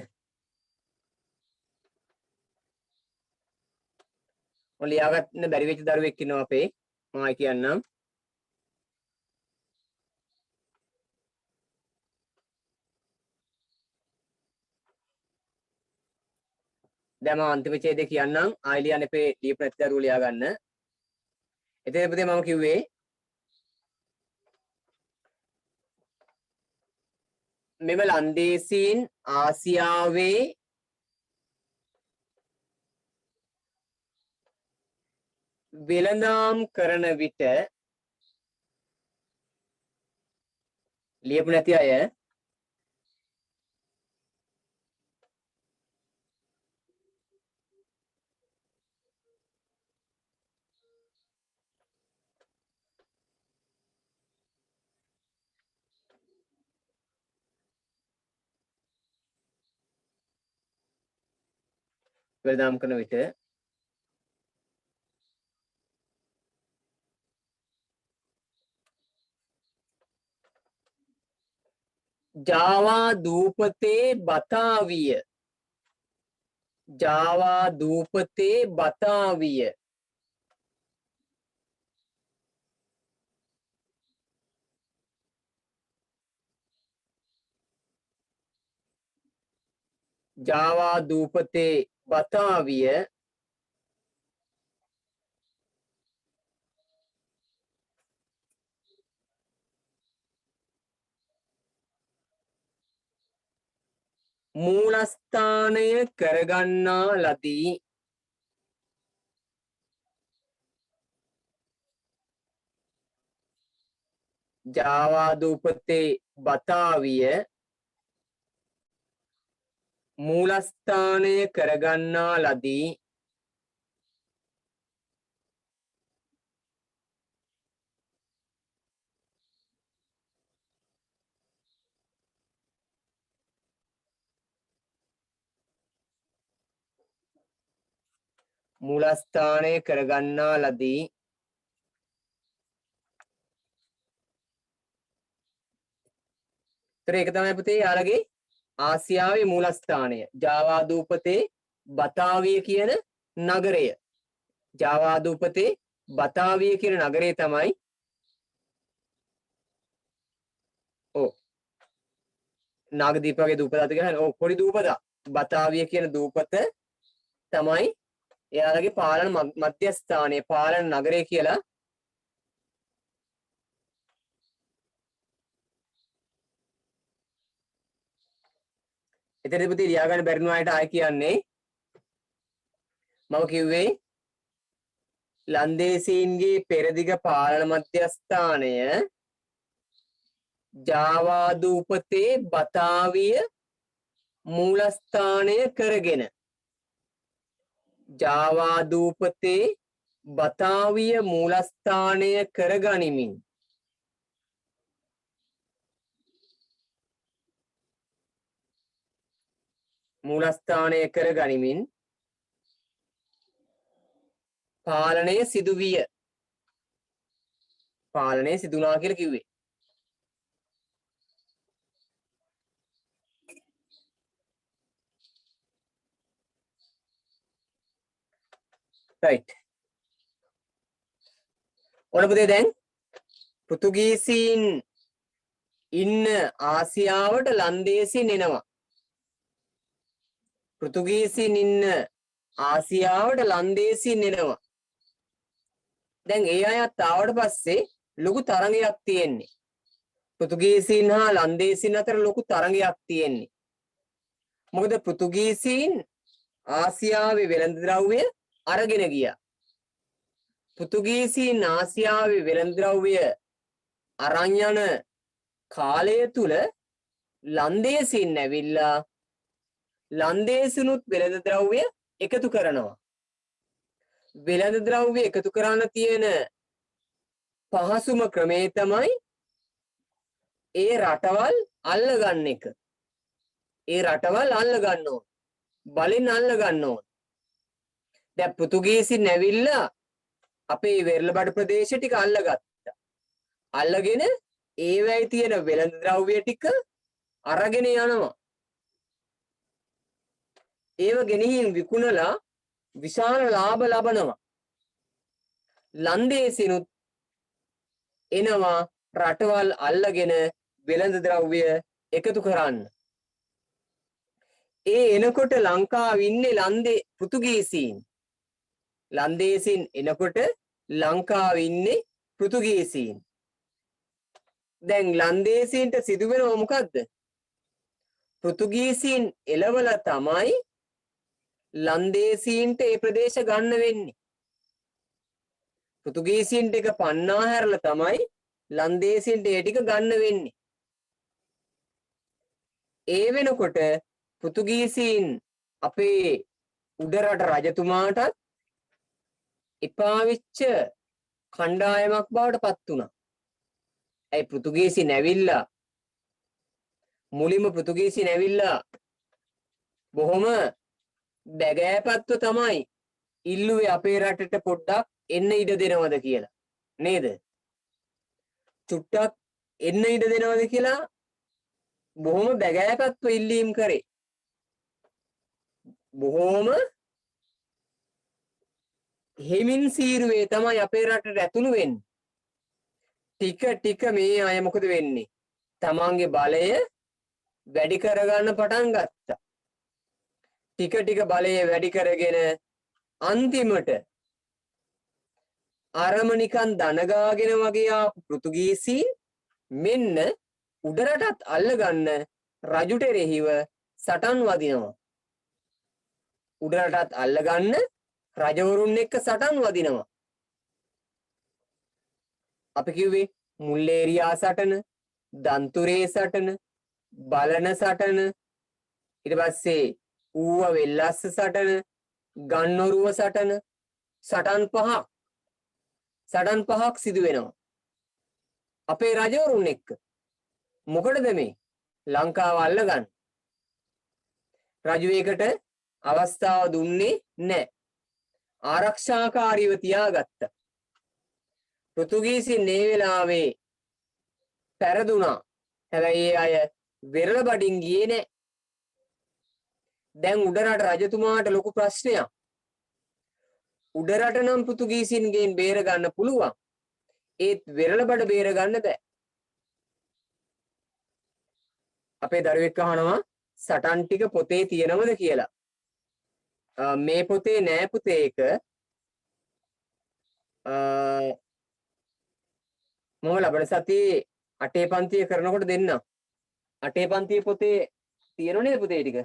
ඔය ලියාගන්න බැරි වෙච්ච දරුවෙක් ඉන්නවා අපේ. මම කියන්නම්. දැන් මම අන්තිම ඡේදය කියන්නම්. ආයෙ ලියන්න එපේ ලියපු නැති දරුවෝ ලියා ගන්න. එතනදී මම කිව්වේ මෙම ලන්දේසීන් ආසියාවේ වෙළඳාම් කරන විට ලියපු නැති අය වෙළඳාම් කරන විට ජාවා දූපතේ බතාවිය ජාවා දූපතේ බතාවිය ජාවා දූපතේ බතාවිය මූලස්ථානය කරගන්නා ලදී. ජාවාදූපතේ බතාවිය මූලස්ථානය කරගන්නා ලදී. මූලස්ථානය කරගන්නා ලදී. ඒක තමයි පුතේ යාළගේ ආසියාවේ මූලස්ථානය. ජාවාදූපතේ බතාවිය කියන නගරය. ජාවාදූපතේ බතාවිය කියන නගරය තමයි නාගදීප වගේ දූපතක් ගහන පොඩි දූපතක්. බතාවිය කියන දූපත තමයි එයාලගේ පාලන මධ්‍යස්ථානය, පාලන නගරය කියලා එතනදී පුතේ ලියා ගන්න බැරි වුණාට ආයි කියන්නේ මම කිව්වේ ලන්දේසීන්ගේ පෙරදිග පාලන මධ්‍යස්ථානය ජාවාදූපතේ බතාවිය මූලස්ථානය කරගෙන ජාවාදූපතේ බතාවිය මූලස්ථානය කරගනිමින් මූලස්ථානය කරගනිමින් පාලනය සිදුවිය. පාලනය සිදුනා කියලා කිව්වේ. right. ඔන්න පුතේ දැන් පෘතුගීසීන් ඉන්න ආසියාවට ලන්දේසීන් එනවා. පෘතුගීසීන් ඉන්න ආසියාවට ලන්දේසීන් එනවා. දැන් ඒ අයත් ආවට පස්සේ ලොකු තරඟයක් තියෙන්නේ. පෘතුගීසීන් හා ලන්දේසීන් අතර ලොකු තරඟයක් තියෙන්නේ. මොකද පෘතුගීසීන් ආසියාවේ වෙළඳ ද්‍රව්‍ය අරගෙන ගියා. පෘතුගීසීන් ආසියාවේ වෙළඳ ද්‍රව්‍ය අරන් යන කාලය තුල ලන්දේසීන් ඇවිල්ලා ලන්දේසිනුත් වෙළඳ ද්‍රව්‍ය එකතු කරනවා. වෙළඳ ද්‍රව්‍ය එකතු කරන්න තියෙන පහසුම ක්‍රමේ තමයි ඒ රටවල් අල්ලගන්න එක. ඒ රටවල් අල්ලගන්න ඕන. බලෙන් අල්ලගන්න ඕන. දැන් පෘතුගීසින් ඇවිල්ලා අපේ වෙරළබඩ ප්‍රදේශ ටික අල්ලගත්තා. අල්ලගෙන ඒවැයි තියෙන වෙළඳ ද්‍රව්‍ය ටික අරගෙන යනවා. ඒව ගෙනihin විකුණලා විශාල ලාභ ලබනවා. ලන්දේසිනුත් එනවා රටවල් අල්ලගෙන වෙළඳ ද්‍රව්‍ය එකතු කරන්න. ඒ එනකොට ලංකාවේ ඉන්නේ පෘතුගීසීන්. ලන්දේසීන් එනකොට ලංකාවේ ඉන්නේ පෘතුගීසීන්. දැන් ලන්දේසීන්ට සිදුවෙනව මොකද්ද? පෘතුගීසීන් එළවල තමයි ලන්දේසීන්ට ඒ ප්‍රදේශ ගන්න වෙන්නේ. පෘතුගීසීන්ට එක පන්නා හැරලා තමයි ලන්දේසීන්ට ඒ ටික ගන්න වෙන්නේ. ඒ වෙනකොට පෘතුගීසීන් අපේ උඩරට රජතුමාට එපා වෙච්ච කණ්ඩායමක් බවට පත් වුණා. ඒ පෘතුගීසීන් ඇවිල්ලා මුලින්ම පෘතුගීසීන් ඇවිල්ලා බොහොම බැගෑපත්ව තමයි ඉල්ලුවේ අපේ රටට පොඩ්ඩක් එන්න ඉඩ දෙනවද කියලා. නේද? චුට්ටක් එන්න ඉඩ දෙනවද කියලා බොහොම බැගෑපත්ව ඉල්ලීම් කරේ. බොහොම හිමින් සීරුවේ තමයි අපේ රටට ඇතුළු වෙන්නේ. ටික ටික මේ අය මොකද වෙන්නේ? තමන්ගේ බලය වැඩි කරගන්න පටන් ගත්තා. ටික ටික බලය වැඩි කරගෙන අන්තිමට අරම නිකන් දනගාගෙන වගේ ආපු පෘතුගීසීන් මෙන්න උඩරටත් අල්ලගන්න රජුට එරෙහිව සටන් වදිනවා. උඩරටත් අල්ලගන්න රජවරුන් එක්ක සටන් වදිනවා. අපි කිව්වේ මුල්ලේරියා සටන, දන්තුරේ සටන, බලන සටන, ඊට පස්සේ ඌව වෙල්ලස්ස සටන, ගන්නොරුව සටන, සටන් පහක් සිදු වෙනවා. අපේ රජවරුන් එක්ක. මොකටද මේ? ලංකාව අල්ලගන්න. රජුවේකට අවස්ථාව දුන්නේ නැහැ. ආරක්ෂාකාරීව තියාගත්තා. පෘතුගීසින් මේ වෙලාවේ පෙරදුනා. හැබැයි ඒ අය වෙරළ බඩින් ගියේ නැහැ. දැන් උඩරට රජතුමාට ලොකු ප්‍රශ්නයක්. උඩරට නම් පෘතුගීසින්ගෙන් බේර ගන්න පුළුවන්. ඒත් වෙරළ බඩ බේර ගන්න බෑ. අපේ දරුවෙක් අහනවා සටන් ටික පොතේ තියෙනවද කියලා. මේ පොතේ නෑ පුතේ එක. මම ලබන සතියේ 8 පන්තිය කරනකොට දෙන්නම්. 8 පන්තියේ පොතේ තියෙනව නේද පුතේ ටික?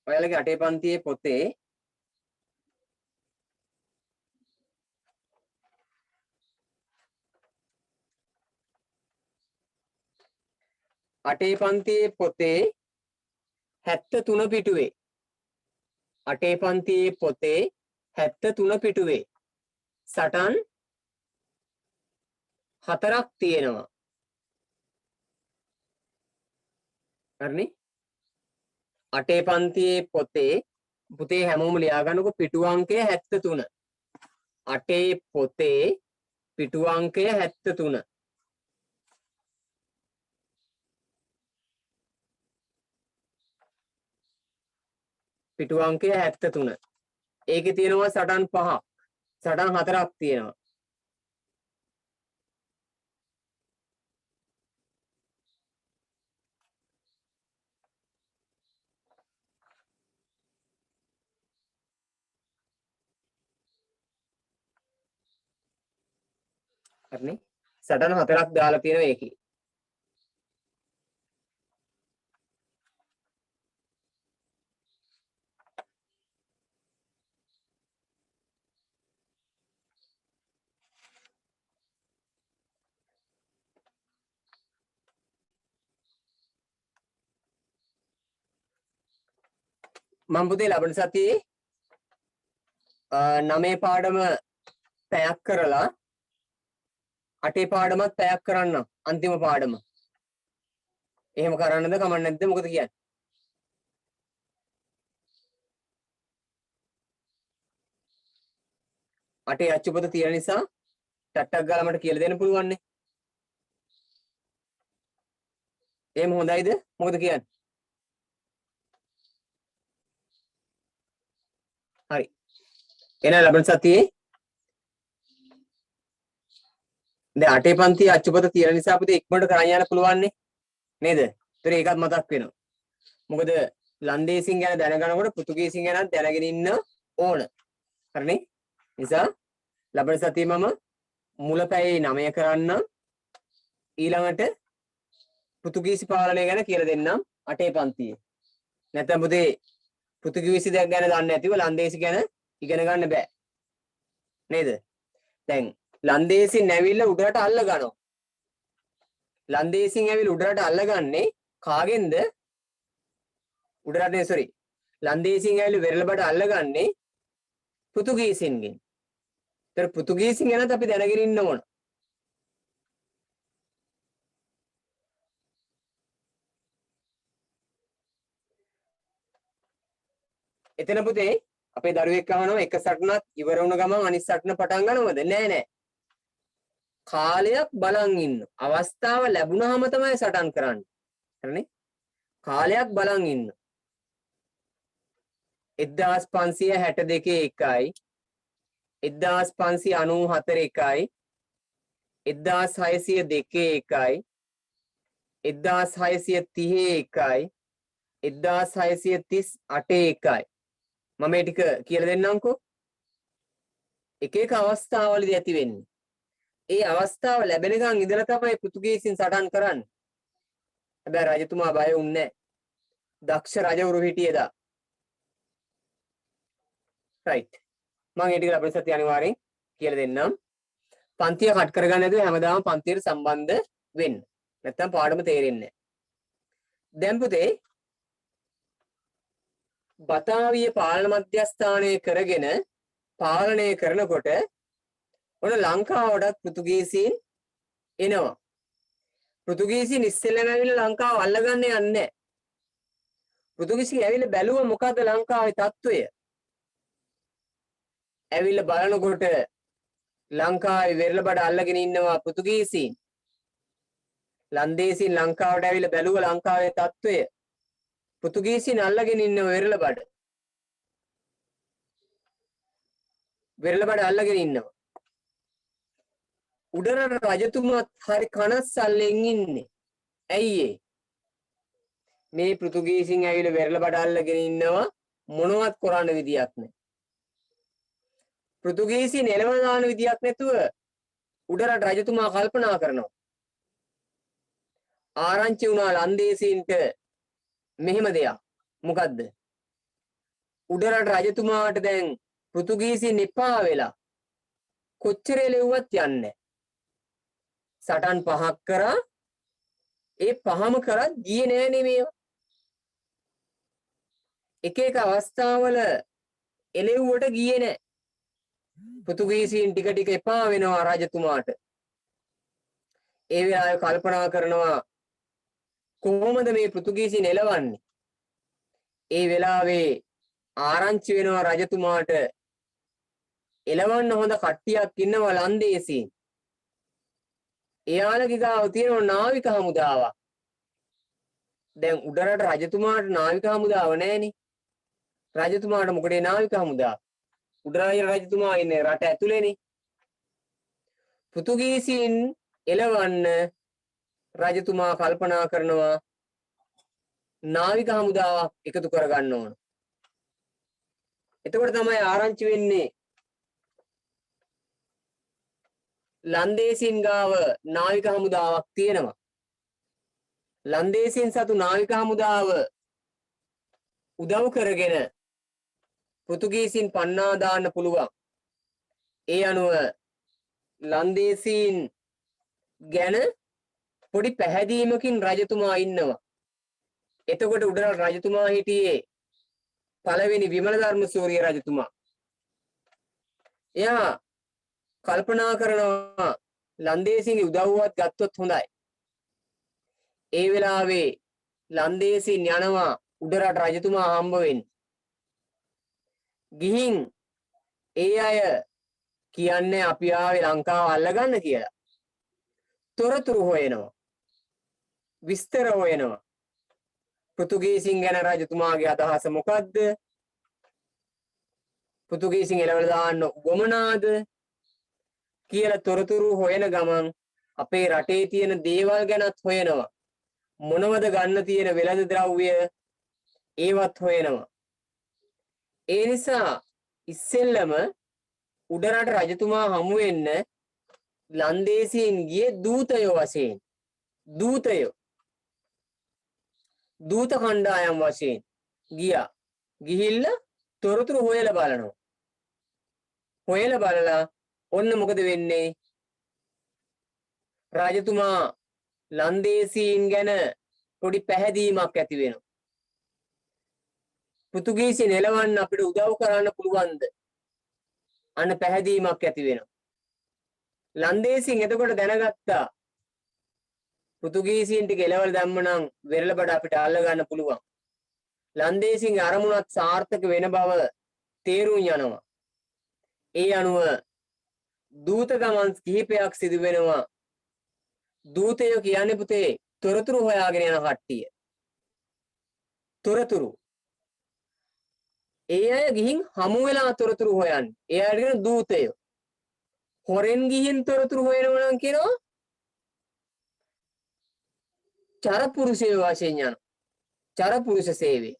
ඔයාලගේ 8 පන්තියේ පොතේ අටේ පන්තියේ පොතේ 73 පිටුවේ 8 පන්තියේ පොතේ 73 පිටුවේ සටන් 4ක් තියෙනවා. හරිනේ? 8 පන්තියේ පොතේ පුතේ හැමෝම ලියා ගන්නකො පිටු අංකය 73. 8 පොතේ පිටු අංකය 73. පිටු අංකය 73. ඒකේ තියෙනවා සටන් 5ක්. සටන් 4ක් තියෙනවා. හරිනේ? සටන් 4ක් දාලා තියෙනවා ඒකේ. මම පුතේ ලබන සතියේ 9 පාඩම පැයක් කරලා 8 පාඩමත් පැයක් කරන්නම් අන්තිම පාඩම. එහෙම කරන්නද කමක් නැද්ද? මොකද කියන්නේ? අටේ අච්චුපත තියෙන නිසා ටට්ටක් ගාලා මට කියලා දෙන්න පුළුවන් නේ. එහෙම හොඳයිද? මොකද කියන්නේ? හරි. එහෙනම් ලබන සතියේ දැන් අටේ පන්තියේ අච්චුපත තියෙන නිසා අපිට ඉක්මනට කරන් යන්න පුළුවන් නේ. නේද? ඒතර ඒකත් මතක් වෙනවා. මොකද ලන්දේසින් ගැන දැනගනකොට පෘතුගීසින් ගැනත් දැනගෙන ඉන්න ඕන. හරිනේ? නිසා ලබන සතියේ මම මුල පැයේ 9 කරන්න ඊළඟට පෘතුගීසි පාලනය ගැන කියලා දෙන්නම් 8 පන්තියේ. නැත්නම් පුතේ පෘතුගීසි ගැන දන්නේ නැතිව ලන්දේසි ගැන ඉගෙන ගන්න බෑ. නේද? දැන් ලන්දේසින් ඇවිල්ලා උඩරට අල්ල ගන්නවා. ලන්දේසින් ඇවිල්ලා උඩරට අල්ලගන්නේ කාගෙන්ද? උඩරටේ සෝරි. ලන්දේසින් ඇවිල්ලා වෙරළබඩ අල්ලගන්නේ පෘතුගීසින්ගෙන්. ඒතර පෘතුගීසින් ගැනත් අපි දැනගෙන ඉන්න ඕන. එතන පුතේ අපේ දරුවෙක් අහනවා එක සටනක් ඉවර වුණ ගමන් අනිත් සටන පටන් ගන්නවද? නෑ නෑ. කාලයක් බලන් ඉන්න. අවස්ථාව ලැබුණාම තමයි සටන් කරන්නේ. හරිනේ? කාලයක් බලන් ඉන්න. 1562 එකයි 1594 එකයි 1602 එකයි 1630 එකයි 1638 එකයි මම මේ ටික කියලා දෙන්නම්කෝ. එක එක අවස්ථාවලදී ඇති වෙන්නේ. ඒ අවස්ථාව ලැබෙනකන් ඉඳලා තමයි පෘතුගීසින් සටන් කරන්නේ. හැබැයි රජතුමා බය වුණේ නැහැ. දක්ෂ රජවරු හිටියේදා. රයිට්. මම ඒ ටික ලබන සතිය අනිවාර්යෙන් කියලා දෙන්නම්. පන්තිය කට් කරගන්න නැතුව හැමදාම පන්තියට සම්බන්ධ වෙන්න. නැත්තම් පාඩම තේරෙන්නේ නැහැ. දැන් පුතේ බතාවිය පාලන මධ්‍යස්ථානය කරගෙන පාලනය කරනකොට ඔන්න ලංකාවටත් පෘතුගීසීන් එනවා. පෘතුගීසීන් ඉස්සෙල්ලාම ඇවිල්ලා ලංකාව අල්ලගන්න යන්නේ නැහැ. පෘතුගීසීන් ඇවිල්ලා බැලුවා මොකද්ද ලංකාවේ තත්ත්වය. ඇවිල්ලා බලනකොට ලංකාවේ වෙරළබඩ අල්ලගෙන ඉන්නවා පෘතුගීසීන්. ලන්දේසීන් ලංකාවට ඇවිල්ලා බැලුවා ලංකාවේ තත්ත්වය. පෘතුගීසීන් අල්ලගෙන ඉන්න වෙරළබඩ. වෙරළබඩ අල්ලගෙන ඉන්නවා. උඩරට රජතුමාත් හරි කනස්සල්ලෙන් ඉන්නේ. ඇයි මේ පෘතුගීසින් ඇවිල්ලා වෙරළබඩ අල්ලගෙන ඉන්නවා මොනවත් කරන්න විදියක් නැහැ. පෘතුගීසින් එළව දාන විදියක් නැතුව උඩරට රජතුමා කල්පනා කරනවා. ආරංචි වුණා ලන්දේසීන්ට මෙහෙම දෙයක්. මොකද්ද? උඩරට රජතුමාට දැන් පෘතුගීසින් එපා වෙලා කොච්චර එළෙව්වත් යන්නේ. සටන් පහක් කරා ඒ පහම කරත් ගියේ නෑ නෙමෙයි. එක එක අවස්ථාවල එළෙව්වට ගියේ නෑ. පෘතුගීසීන් ටික ටික එපා වෙනවා රජතුමාට. ඒ වෙලාවේ කල්පනා කරනවා කොහොමද මේ පෘතුගීසීන් එළවන්නේ? ඒ වෙලාවේ ආරංචි වෙනවා රජතුමාට එළවන්න හොඳ කට්ටියක් ඉන්නවා ලන්දේසීන්. එයාලගේ ගාව තියෙනවා නාවික හමුදාවක්. දැන් උඩරට රජතුමාට නාවික හමුදාව නැහෙනේ. රජතුමාට මොකටද නාවික හමුදාව? උඩරට රජතුමා ඉන්නේ රට ඇතුලේනේ. පෘතුගීසීන් එළවන්න රජතුමා කල්පනා කරනවා නාවික හමුදාවක් එකතු කරගන්න ඕන. එතකොට තමයි ආරංචි වෙන්නේ ලන්දේසීන් ගාව නාවික හමුදාවක් තියෙනවා. ලන්දේසීන් සතු නාවික හමුදාව උදව් කරගෙන පෘතුගීසීන් පන්නා දාන්න පුළුවන්. ඒ අනුව ලන්දේසීන් ගැන පොඩි පැහැදීමකින් රජතුමා ඉන්නවා. එතකොට උඩරට රජතුමා හිටියේ පළවෙනි විමල ධර්මසූරිය රජතුමා. එයා කල්පනා කරනවා ලන්දේසීන්ගේ උදව්වත් ගත්තොත් හොඳයි. ඒ වෙලාවේ ලන්දේසීන් යනවා උඩරට රජතුමා හම්බ වෙන්න. ගිහින් ඒ අය කියන්නේ අපි ආවේ ලංකාව අල්ලගන්න කියලා. තොරතුරු හොයනවා. විස්තර හොයනවා. පෘතුගීසින් ගැන රජතුමාගේ අදහස මොකද්ද? පෘතුගීසින් එළවලා දාන්න උවමනාද කියලා තොරතුරු හොයන ගමන් අපේ රටේ තියෙන දේවල් ගැනත් හොයනවා. මොනවද ගන්න තියෙන වෙළඳ ද්‍රව්‍ය ඒවත් හොයනවා. ඒ නිසා ඉස්සෙල්ලම උඩරට රජතුමා හමු වෙන්න ලන්දේසීන් ගියේ දූතයෝ වශයෙන්. දූතයෝ දූත කණ්ඩායම් වශයෙන් ගියා. ගිහිල්ලා තොරතුරු හොයලා බලනවා. හොයලා බලලා ඔන්න මොකද වෙන්නේ? රජතුමා ලන්දේසීන් ගැන පොඩි පැහැදීමක් ඇති වෙනවා. පෘතුගීසින් එළවන්න අපිට උදව් කරන්න පුළුවන්ද? අන්න පැහැදීමක් ඇති වෙනවා. ලන්දේසීන් එතකොට දැනගත්තා පෘතුගීසීන් ටික එළවලා දැම්මනම් වෙරළබඩ අපිට අල්ල ගන්න පුළුවන්. ලන්දේසීන්ගේ අරමුණත් සාර්ථක වෙන බව තේරුම් යනවා. ඒ අනුව දූත ගමන් කිහිපයක් සිදු වෙනවා. දූතයෝ කියන්නේ පුතේ තොරතුරු හොයාගෙන යන කට්ටිය. තොරතුරු. ඒ අය ගිහින් හමු වෙලා තොරතුරු හොයන්නේ. ඒ අයට කියන දූතයෝ. හොරෙන් ගිහින් තොරතුරු හොයනවා නම් කියනවා චරපුරුෂය වශයෙන් යන. චරපුරුෂ සේවය.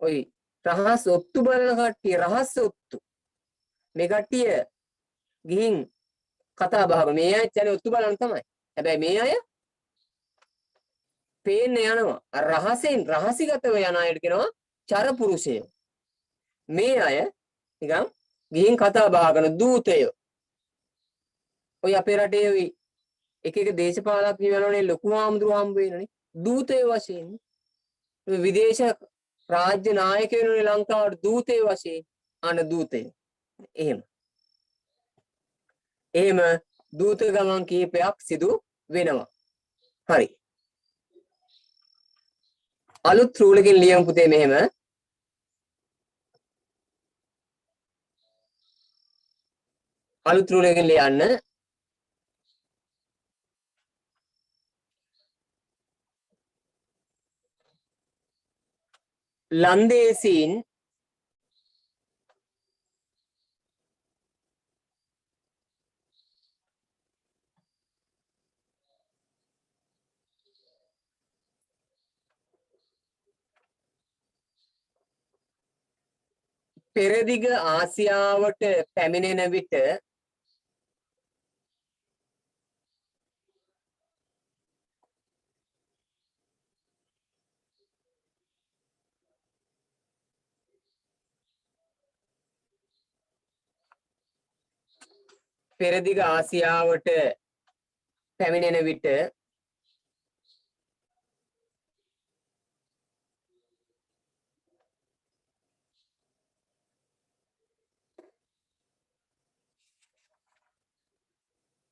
ඔයි රහස් ඔත්තු බලන කට්ටිය රහස් ඔත්තු. මේ කට්ටිය ගිහින් කතා බහක මේ අය කියන්නේ ඔත්තු බලන්න තමයි. හැබැයි මේ අය පේන්නේ යනවා. අර රහසිගතව යන අයට කියනවා චරපුරුෂය. මේ අය නිකන් ගිහින් කතා බහ කරන දූතයෝ. ඔය අපේ රටේ ඔය එක දේශපාලඥයෝ වෙනවනේ ලොකු හාමුදුරුවෝ හම්බ වෙනනේ. දූතයෝ වශයෙන්. විදේශ රාජ්‍ය නායකයෝ වෙනවනේ ලංකාවට දූතයෝ වශයෙන්. අන දූතයෝ. එහෙම දූත ගමන් කීපයක් සිදු වෙනවා. හරි. අලුත් රූලකින් ලියමු පුතේ මෙහෙම. අලුත් රූලකින් ලියන්න. ලන්දේසීන් පෙරදිග ආසියාවට පැමිණෙන විට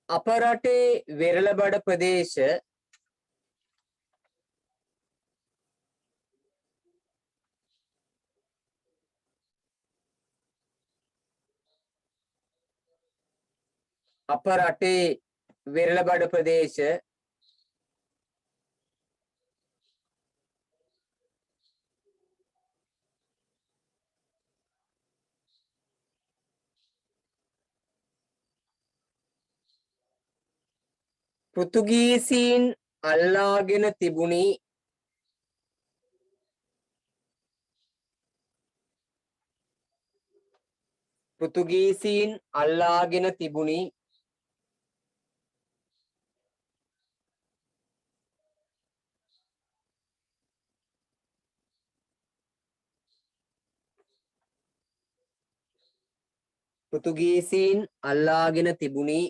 අප රටේ වෙරළබඩ ප්‍රදේශ පෘතුගීසීන් අල්ලාගෙන තිබුණි.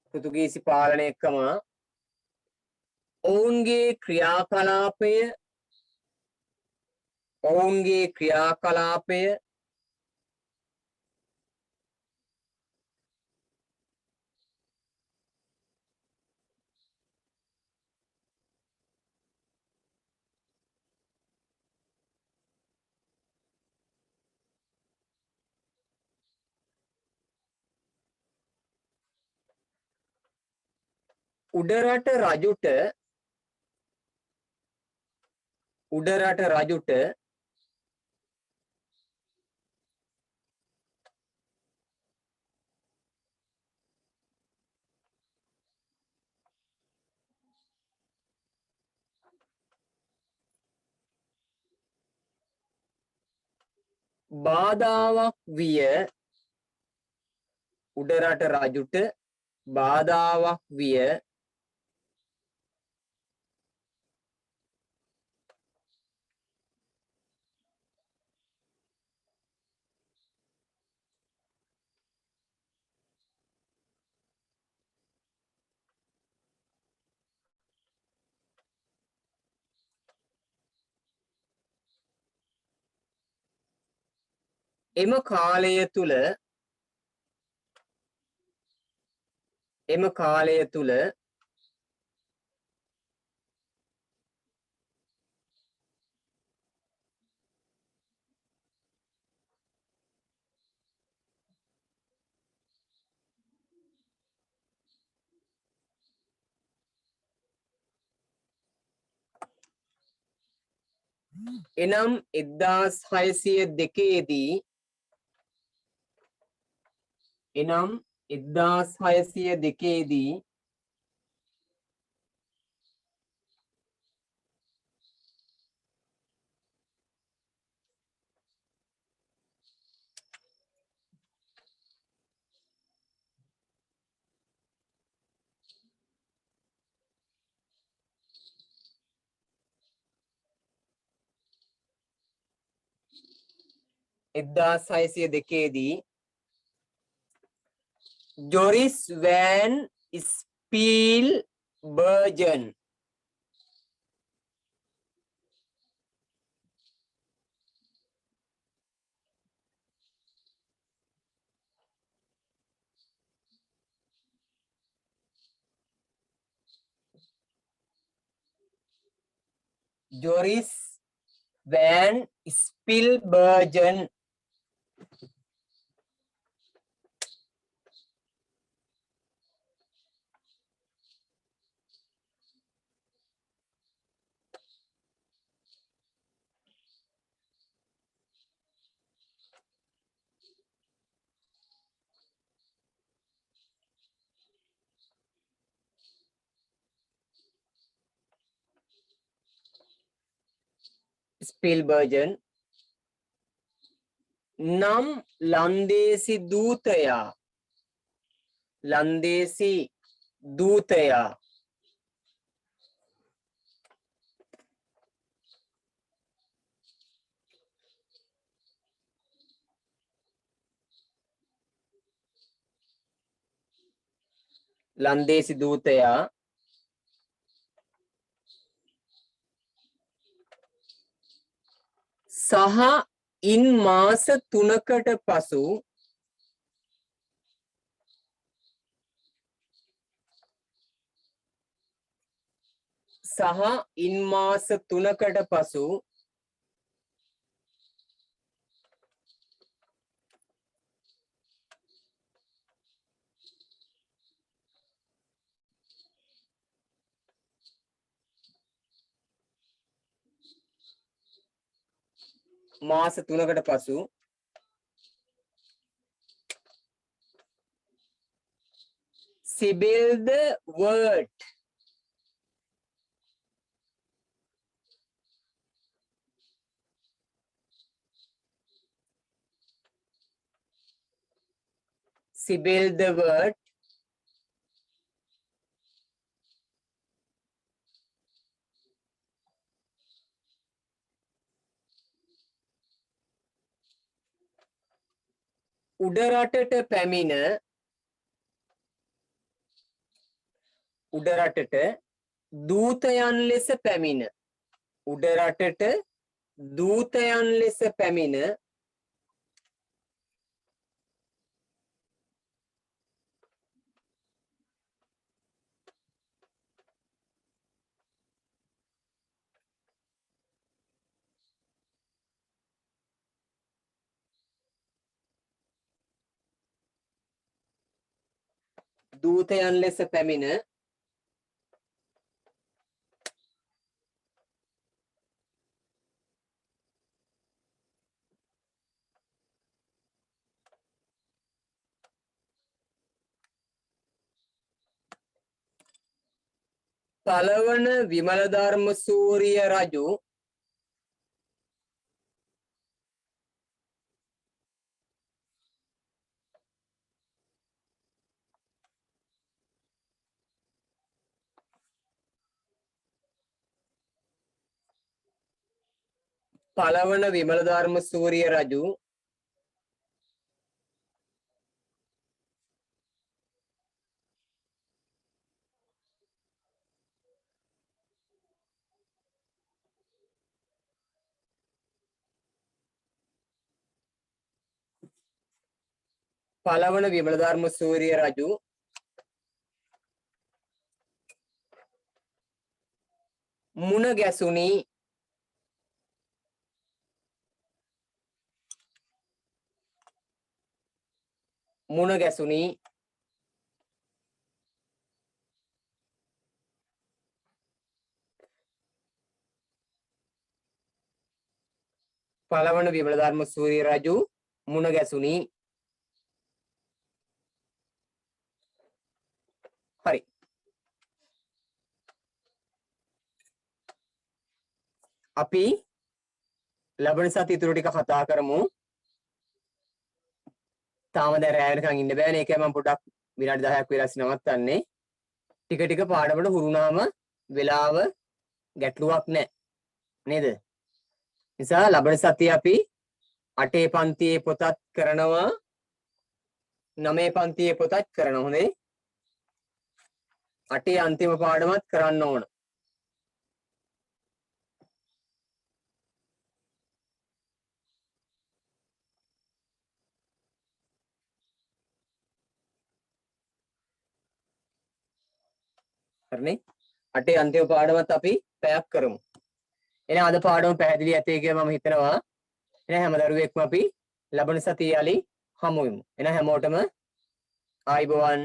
පෘතුගීසි පාලනය එක්කම ඔවුන්ගේ ක්‍රියාකලාපය උඩරට රජුට බාධාවක් විය. එම කාලය තුල එනම් 1602 දී ජොරිස් වෑන් ස්පීල්බර්ජන් නම් ලන්දේසි දූතයා සහ ඉන් මාස 3කට පසු සිබිල්ද වර්ට් උඩරටට දූතයන් ලෙස පැමිණ පළවන විමලධර්ම සූරිය රජු පළවන විමලධර්ම සූරිය රජු මුණ ගැසුණි පළවන විමලධර්ම සූරිය රජු මුණ ගැසුණි. හරි. අපි ලබන සති ඉතුරු ටික කතා කරමු. තාම දැන් රැ වෙනකන් ඉන්න බෑනේ. ඒකයි මම පොඩ්ඩක් විනාඩි 10ක් වෙලාස් නවත්තන්නේ. ටික ටික පාඩමට හුරු වුණාම වෙලාව ගැටලුවක් නැහැ. නේද? නිසා ලබන සතියේ අපි 8 පන්තියේ පොතත් කරනවා 9 පන්තියේ පොතත් කරනවා. හොඳේ. 8 අන්තිම පාඩමත් කරන්න ඕන. හරිනේ. 8 අන්තිම පාඩමත් අපි පැයක් කරමු. එහෙනම් අද පාඩම පැහැදිලි ඇතේ කියලා මම හිතනවා. එහෙනම් හැම දරුවෙක්ම අපි ලබන සතියේ යලි හමු වෙමු. එහෙනම් හැමෝටම ආයිබෝවන්.